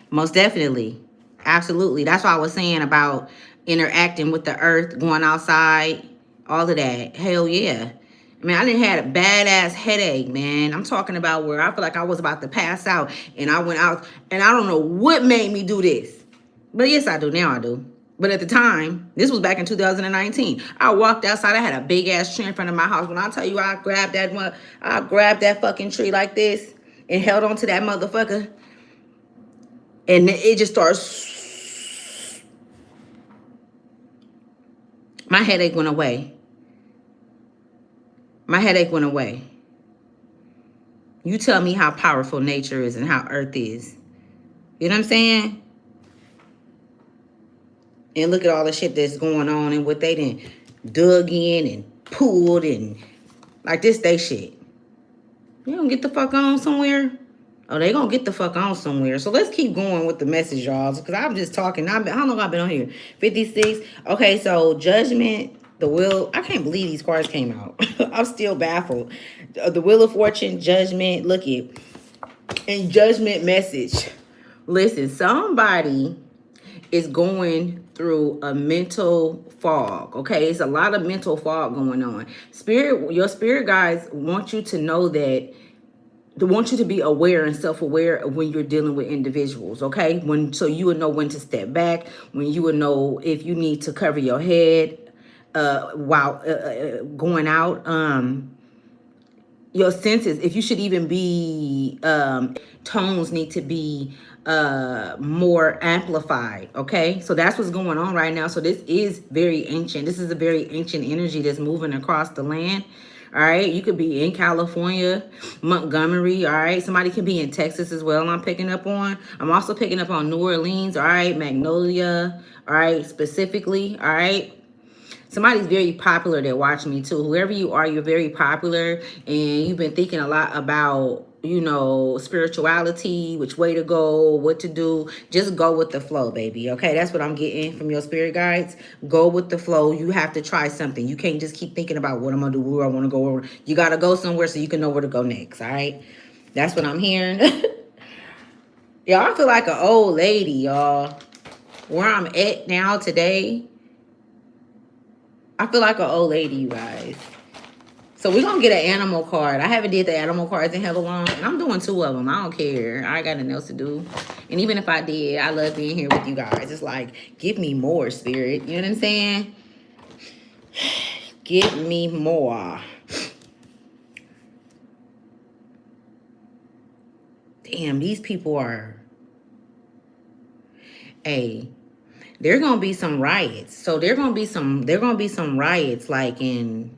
Most definitely. Absolutely. That's why I was saying about interacting with the earth, going outside, all of that. Hell yeah. I mean, I didn't had a badass headache, man. I'm talking about where I feel like I was about to pass out and I went out and I don't know what made me do this. But yes, I do. Now I do. But at the time, this was back in 2019. I walked outside. I had a big ass tree in front of my house. When I tell you I grabbed that one, I grabbed that fucking tree like this and held on to that motherfucker. And it just starts. My headache went away. My headache went away. You tell me how powerful nature is and how earth is. You know what I'm saying? And look at all the shit that's going on and what they done dug in and pulled and like this they shit. You don't get the fuck on somewhere? Oh, they gonna get the fuck on somewhere. So let's keep going with the message, y'all. Because I'm just talking. How long I've been on here? 56. Okay, so judgment, the will. I can't believe these cards came out. I'm still baffled. The Wheel of Fortune, judgment. Look it. And judgment message. Listen, somebody is going through a mental fog. Okay, it's a lot of mental fog going on. Your spirit guides want you to know that. They want you to be aware and self-aware when you're dealing with individuals, okay? So you would know when to step back, when you would know if you need to cover your head while going out. Your senses, if you should even be, tones need to be more amplified, okay? So that's what's going on right now. So this is very ancient. This is a very ancient energy that's moving across the land. All right, you could be in California, Montgomery, all right? Somebody can be in Texas as well, I'm picking up on. I'm also picking up on New Orleans, all right? Magnolia, all right? Specifically, all right? Somebody's very popular that watch me too. Whoever you are, you're very popular and you've been thinking a lot about, you know, spirituality, which way to go, what to do. Just go with the flow, baby. Okay, that's what I'm getting from your spirit guides. Go with the flow. You have to try something. You can't just keep thinking about what I'm gonna do, where I want to go over. You got to go somewhere so you can know where to go next. All right, that's what I'm hearing. Y'all, I feel like an old lady, y'all. Where I'm at now today, I feel like an old lady, you guys. So we're going to get an animal card. I haven't did the animal cards in hella long. And I'm doing 2 of them. I don't care. I ain't got nothing else to do. And even if I did, I love being here with you guys. It's like, give me more, spirit. You know what I'm saying? Give me more. Damn, these people are... Hey, there are going to be some riots. So there are going to be some riots like in...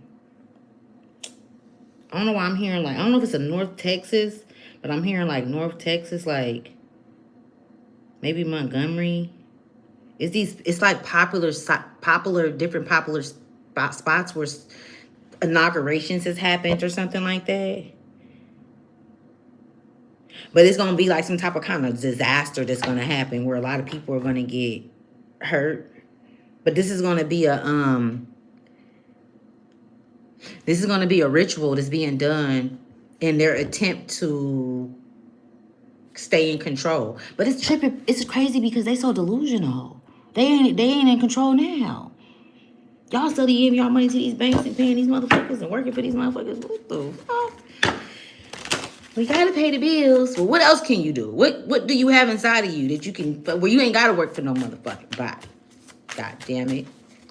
I don't know why I'm hearing like, I don't know if it's in North Texas, but I'm hearing like North Texas, like maybe Montgomery. It's like different popular spots where inaugurations has happened or something like that. But it's going to be like some type of kind of disaster that's going to happen where a lot of people are going to get hurt. But this is going to be a ritual that's being done in their attempt to stay in control. But it's tripping. It's crazy because they so delusional. They ain't in control now. Y'all still giving y'all money to these banks and paying these motherfuckers and working for these motherfuckers. What the fuck? We gotta pay the bills. Well, what else can you do? What do you have inside of you that you can, well, you ain't gotta work for no motherfucking body. God damn it.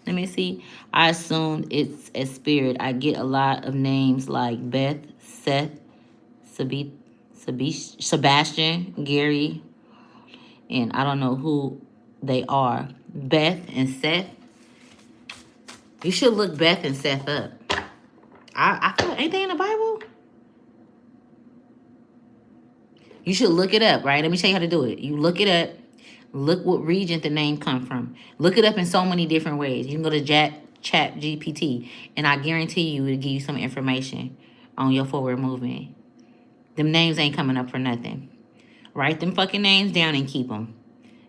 Let me see. I assume it's a spirit. I get a lot of names like Beth, Seth, Sebastian, Gary, and I don't know who they are. Beth and Seth. You should look Beth and Seth up. I feel, ain't they in the Bible? You should look it up, right? Let me tell you how to do it. You look it up. Look what region the name come from. Look it up in so many different ways. You can go to Chat GPT, and I guarantee you it'll give you some information on your forward movement. Them names ain't coming up for nothing. Write them fucking names down and keep them,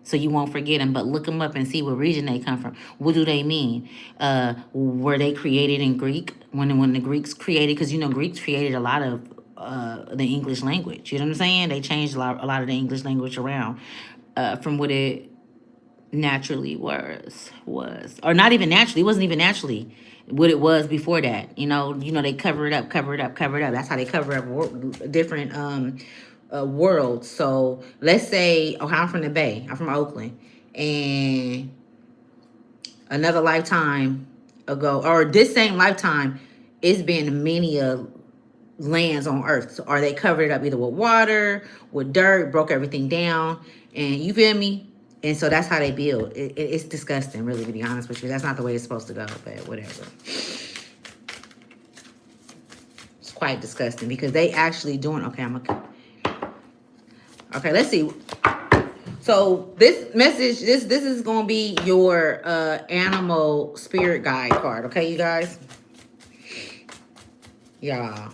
so you won't forget them. But look them up and see what region they come from. What do they mean? Were they created in Greek? When the Greeks created, because you know Greeks created a lot of the English language. You know what I'm saying? They changed a lot of the English language around from what it naturally was, or not even naturally. It wasn't even naturally what it was before that. They cover it up. That's how they cover up different worlds. So let's say, I'm from the Bay. I'm from Oakland, and another lifetime ago, or this same lifetime, it's been many lands on Earth. So are they covered it up either with water, with dirt, broke everything down, and you feel me? And so that's how they build. It's disgusting, really, to be honest with you. That's not the way it's supposed to go, but whatever. It's quite disgusting because they actually doing. Okay, Okay, let's see. So this message, this is gonna be your animal spirit guide card. Okay, you guys. Yeah.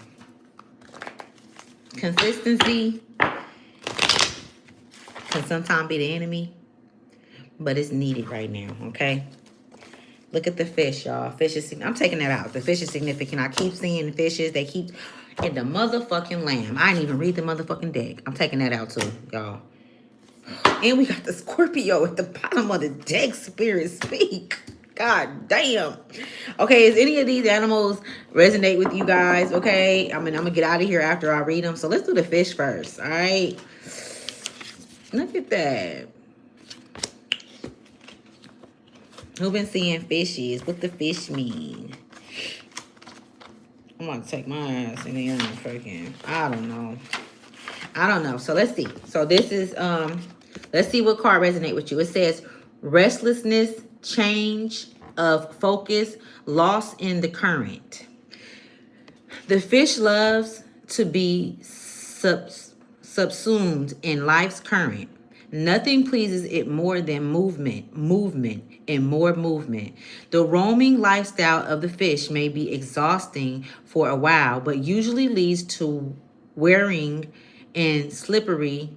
Consistency can sometimes be the enemy, but it's needed right now, okay? Look at the fish, y'all. Fish is, I'm taking that out. The fish is significant. I keep seeing fishes. They keep in the motherfucking lamb. I didn't even read the motherfucking deck. I'm taking that out too, y'all. And we got the Scorpio at the bottom of the deck. Spirit speak. God damn. Okay, is any of these animals resonate with you guys? Okay, I'm gonna get out of here after I read them. So let's do the fish first, all right? Look at that. Who been seeing fishes? What the fish mean? I'm gonna take my ass in the freaking. I don't know. So let's see. So this is let's see what card resonate with you. It says restlessness, change of focus, loss in the current. The fish loves to be subsumed in life's current. Nothing pleases it more than movement, and more movement. The roaming lifestyle of the fish may be exhausting for a while, but usually leads to wearing and slippery.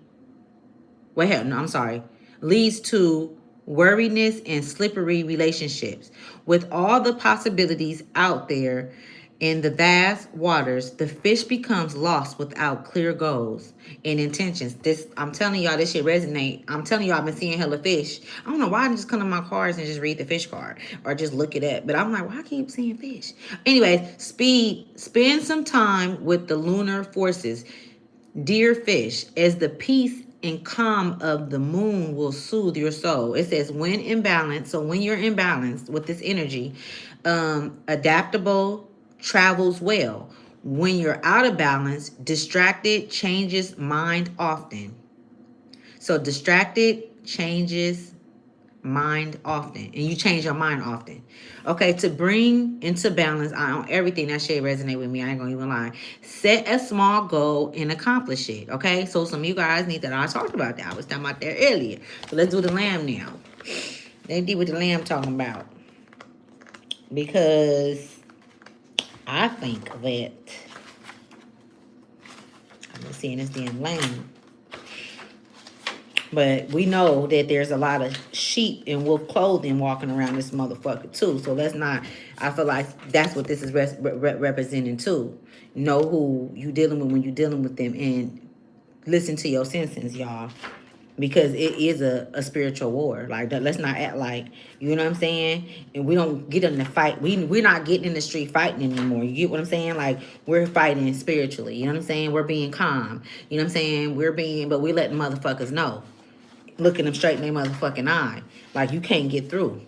Leads to worriness and slippery relationships. With all the possibilities out there in the vast waters, the fish becomes lost without clear goals and intentions. I'm telling y'all, this shit resonate. I'm telling y'all, I've been seeing hella fish. I don't know why I didn't just come to my cards and just read the fish card or just look it up. But I'm like, why I keep seeing fish? Anyways, spend some time with the lunar forces. Dear fish, as the peace and calm of the moon will soothe your soul. It says when in balance. So when you're in balance with this energy, adaptable, travels well. When you're out of balance, distracted, changes mind often. So distracted, changes mind often, and you change your mind often. Okay, to bring into balance on everything. That shit resonate with me. I ain't gonna even lie. Set a small goal and accomplish it. Okay, so some of you guys need that. I talked about that. I was talking about that earlier. So let's do the lamb now. Let's do what the lamb talking about, because I think that I'm seeing this damn lamb. But we know that there's a lot of sheep in wolf clothing walking around this motherfucker too. So let's not, I feel like that's what this is representing too. Know who you dealing with when you're dealing with them, and listen to your senses, y'all. Because it is a spiritual war. Like, let's not act like, you know what I'm saying? And we don't get in the fight. We're not getting in the street fighting anymore. You get what I'm saying? Like, we're fighting spiritually. You know what I'm saying? We're being calm. You know what I'm saying? But we letting motherfuckers know. Looking them straight in their motherfucking eye. Like, you can't get through.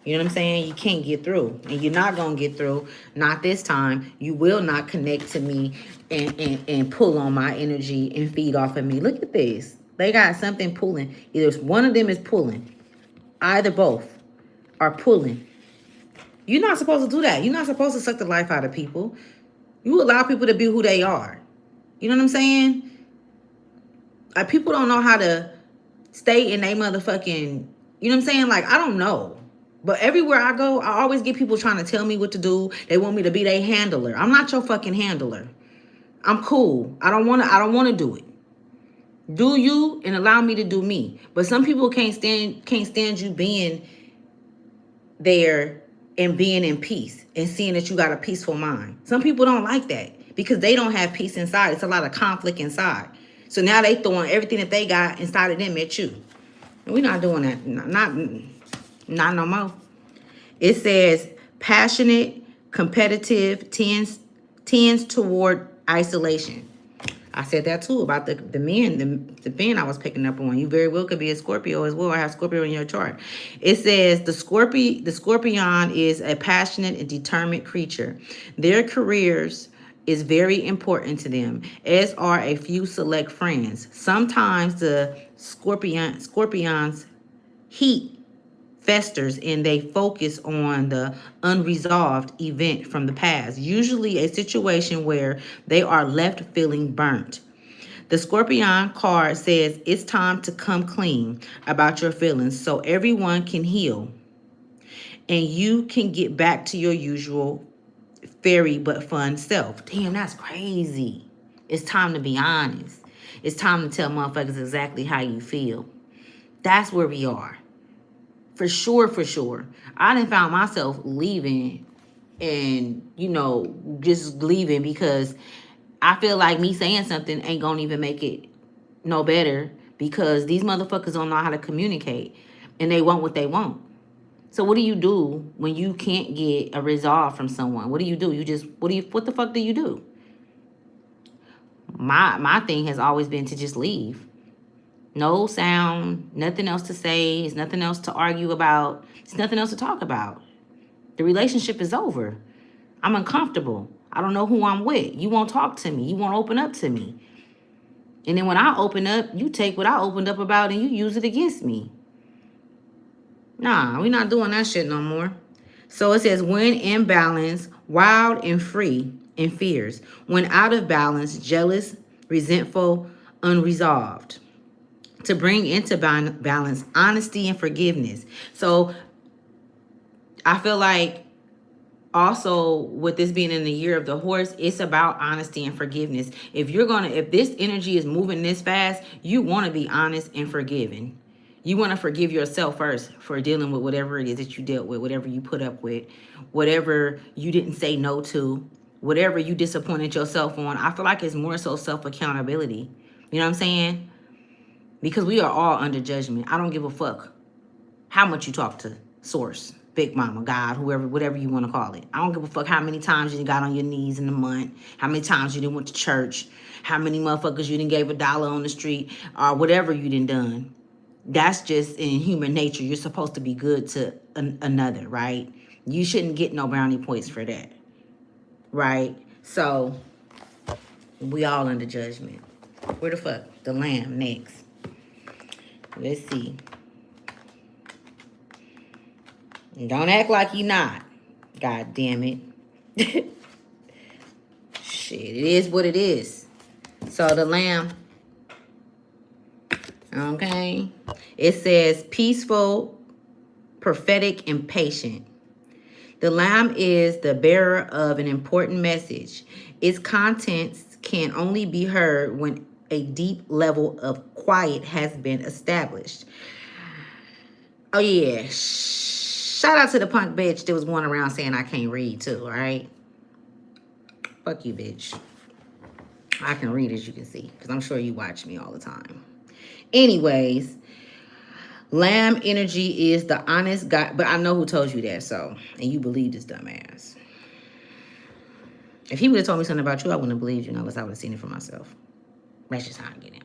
You know what I'm saying? You can't get through. And you're not going to get through. Not this time. You will not connect to me and pull on my energy and feed off of me. Look at this. They got something pulling. Either one of them is pulling. Either both are pulling. You're not supposed to do that. You're not supposed to suck the life out of people. You allow people to be who they are. You know what I'm saying? Like, people don't know how to stay in they motherfucking, you know what I'm saying? Like, I don't know. But everywhere I go, I always get people trying to tell me what to do. They want me to be their handler. I'm not your fucking handler. I'm cool. I don't wanna do it. Do you and allow me to do me. But some people can't stand you being there and being in peace and seeing that you got a peaceful mind. Some people don't like that because they don't have peace inside. It's a lot of conflict inside. So now they throwing everything that they got inside of them at you. And we're not doing that. Not no more. It says passionate, competitive, tends toward isolation. I said that too about the men I was picking up on. You very well could be a Scorpio as well. I have Scorpio in your chart. It says the scorpion is a passionate and determined creature. Their careers is very important to them, as are a few select friends. Sometimes the scorpion's heat festers and they focus on the unresolved event from the past, usually a situation where they are left feeling burnt. The Scorpion card says it's time to come clean about your feelings so everyone can heal and you can get back to your usual fairy but fun self. Damn, that's crazy. It's time to be honest. It's time to tell motherfuckers exactly how you feel. That's where we are. For sure, for sure. I done found myself leaving and, just leaving because I feel like me saying something ain't gonna even make it no better because these motherfuckers don't know how to communicate and they want what they want. So what do you do when you can't get a resolve from someone? What do you do? What the fuck do you do? My thing has always been to just leave. No sound, nothing else to say. It's nothing else to argue about. It's nothing else to talk about. The relationship is over. I'm uncomfortable. I don't know who I'm with. You won't talk to me. You won't open up to me. And then when I open up, you take what I opened up about and you use it against me. Nah, we're not doing that shit no more. So it says, when in balance, wild and free in fears. When out of balance, jealous, resentful, unresolved. To bring into balance honesty and forgiveness. So I feel like also with this being in the year of the horse, it's about honesty and forgiveness. If this energy is moving this fast, you want to be honest and forgiving. You want to forgive yourself first for dealing with whatever it is that you dealt with, whatever you put up with, whatever you didn't say no to, whatever you disappointed yourself on. I feel like it's more so self-accountability. You know what I'm saying? Because we are all under judgment. I don't give a fuck how much you talk to Source, Big Mama, God, whoever, whatever you want to call it. I don't give a fuck how many times you got on your knees in a month, how many times you didn't went to church, how many motherfuckers you didn't gave $1 on the street, or whatever you didn't done. That's just in human nature. You're supposed to be good to another, right? You shouldn't get no brownie points for that, right? So we all under judgment. Where the fuck? The Lamb next. Let's see. Don't act like you not. God damn it. Shit, it is what it is. So the Lamb. Okay. It says peaceful, prophetic, and patient. The Lamb is the bearer of an important message. Its contents can only be heard when a deep level of quiet has been established. Oh, yeah. Shout out to the punk bitch that was going around saying I can't read too, all right? Fuck you, bitch. I can read, as you can see, because I'm sure you watch me all the time. Anyways, Lamb energy is the honest guy, but I know who told you that, so, and you believe this dumbass. If he would have told me something about you, I wouldn't have believed you unless I would have seen it for myself. That's just how I get down.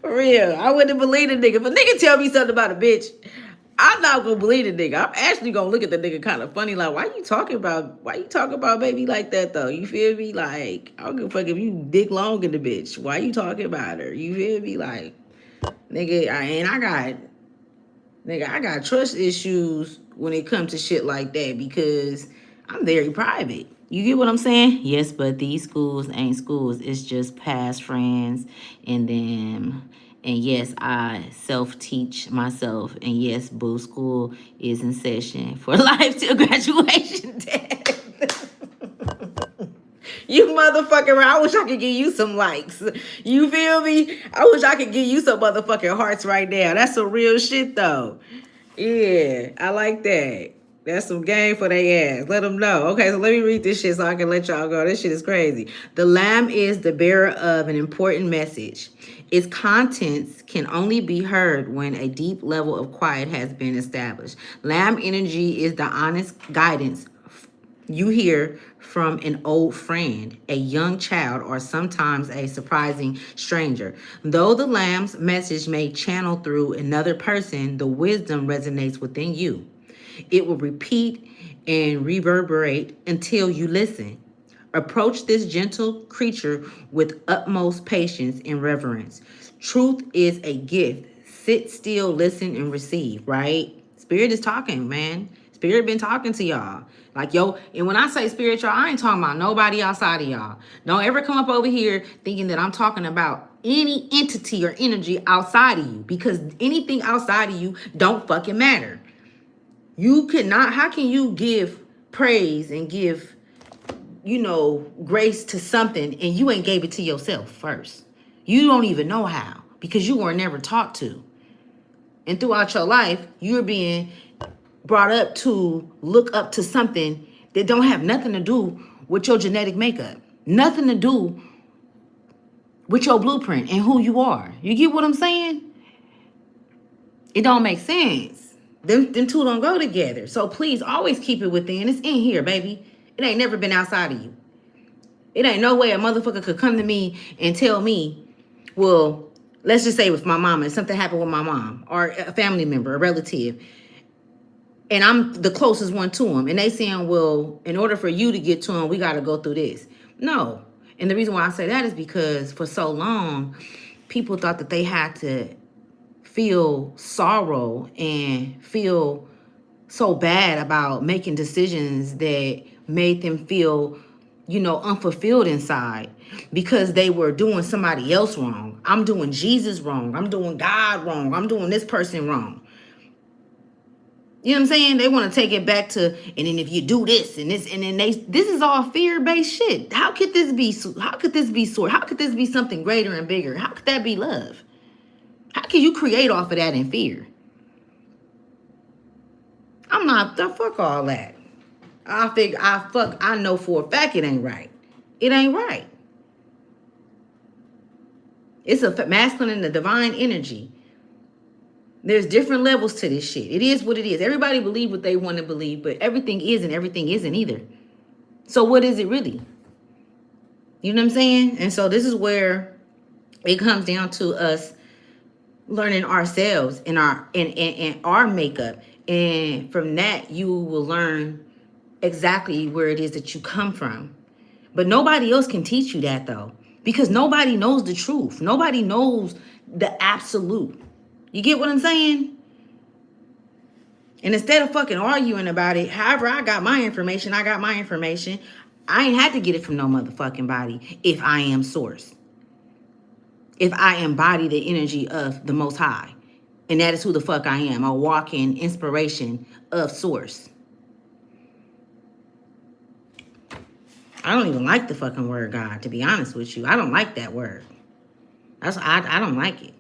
For real, I wouldn't have believed a nigga. If a nigga tell me something about a bitch, I'm not gonna believe the nigga. I'm actually gonna look at the nigga kind of funny, like, why you talking about baby like that though? You feel me? Like, I don't give a fuck if you dick long in the bitch. Why you talking about her? You feel me? Like, nigga, Nigga, I got trust issues when it comes to shit like that because I'm very private. You get what I'm saying? Yes, but these schools ain't schools. It's just past friends and them. And yes, I self-teach myself. And yes, boo, school is in session for life till graduation day. You motherfucking right. I wish I could give you some likes. You feel me? I wish I could give you some motherfucking hearts right now. That's some real shit though. Yeah, I like that. That's some game for their ass. Let them know. Okay, so let me read this shit so I can let y'all go. This shit is crazy. The lamb is the bearer of an important message. Its contents can only be heard when a deep level of quiet has been established. Lamb energy is the honest guidance you hear from an old friend, a young child, or sometimes a surprising stranger. Though the lamb's message may channel through another person, the wisdom resonates within you. It will repeat and reverberate until you listen. Approach this gentle creature with utmost patience and reverence. Truth is a gift. Sit still, listen, and receive, right? Spirit is talking, man. Spirit been talking to y'all. Like, yo, and when I say spirit, y'all, I ain't talking about nobody outside of y'all. Don't ever come up over here thinking that I'm talking about any entity or energy outside of you, because anything outside of you don't fucking matter. You cannot, how can you give praise and give, grace to something and you ain't gave it to yourself first? You don't even know how because you were never taught to. And throughout your life, you're being brought up to look up to something that don't have nothing to do with your genetic makeup, nothing to do with your blueprint and who you are. You get what I'm saying? It don't make sense. Them two don't go together. So please always keep it within. It's in here, baby. It ain't never been outside of you. It ain't no way a motherfucker could come to me and tell me, well, let's just say with my mom and something happened with my mom or a family member, a relative, and I'm the closest one to them, and they saying, well, in order for you to get to them, we got to go through this. No. And the reason why I say that is because for so long, people thought that they had to feel sorrow and feel so bad about making decisions that made them feel, unfulfilled inside because they were doing somebody else wrong. I'm doing Jesus wrong. I'm doing God wrong. I'm doing this person wrong. You know what I'm saying? They want to take it back to, and then if you do this and this, and then this is all fear-based shit. How could this be sort? How could this be something greater and bigger? How could that be love? How can you create off of that in fear? I'm not, the fuck all that. I know for a fact it ain't right. It ain't right. It's a masculine and the divine energy. There's different levels to this shit. It is what it is. Everybody believe what they want to believe, but everything is and everything isn't either. So what is it really? You know what I'm saying? And so this is where it comes down to us learning ourselves and our makeup. And from that, you will learn exactly where it is that you come from. But nobody else can teach you that, though, because nobody knows the truth. Nobody knows the absolute. You get what I'm saying? And instead of fucking arguing about it, however I got my information, I got my information. I ain't had to get it from no motherfucking body if I am source. If I embody the energy of the Most High. And that is who the fuck I am. A walking inspiration of source. I don't even like the fucking word God, to be honest with you. I don't like that word. I don't like it.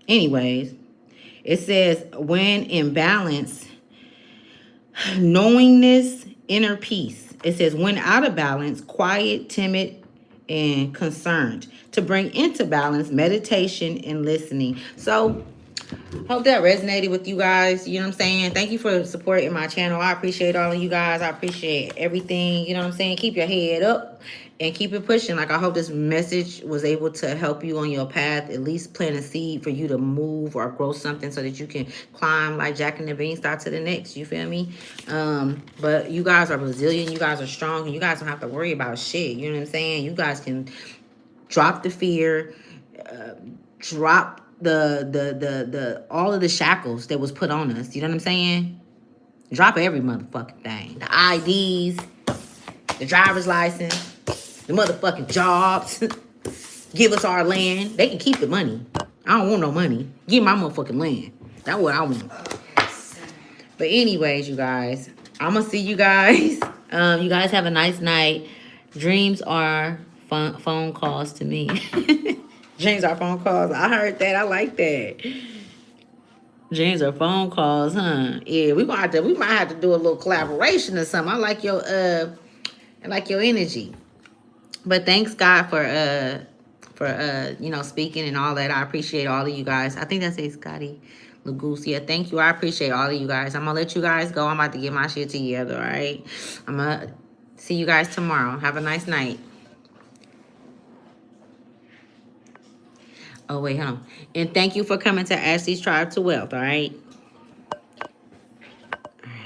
Anyways, it says, when in balance, knowingness, inner peace. It says, when out of balance, quiet, timid, and concerned. To bring into balance, meditation and listening. So, hope that resonated with you guys. You know what I'm saying? Thank you for supporting my channel. I appreciate all of you guys. I appreciate everything. You know what I'm saying? Keep your head up and keep it pushing. Like, I hope this message was able to help you on your path. At least plant a seed for you to move or grow something so that you can climb like Jack and the Beanstalk to the next. You feel me? But you guys are resilient. You guys are strong. And you guys don't have to worry about shit. You know what I'm saying? You guys can drop the fear. Drop the all of the shackles that was put on us. You know what I'm saying? Drop every motherfucking thing. The IDs, the driver's license, the motherfucking jobs. Give us our land. They can keep the money. I don't want no money. Give my motherfucking land. That's what I want. But anyways, you guys, I'm gonna see you guys. You guys have a nice night. Dreams are phone calls to me. Dreams are phone calls. I heard that. I like that. Dreams are phone calls, huh? Yeah, we might have to do a little collaboration or something. I like your energy. But thanks God for you know, speaking and all that. I appreciate all of you guys. I think that says Scotty Lagoose. Yeah, thank you. I appreciate all of you guys. I'm gonna let you guys go. I'm about to get my shit together, all right? I'm gonna see you guys tomorrow. Have a nice night. Oh wait, hold on. And thank you for coming to Ashley's Tribe to Wealth, all right?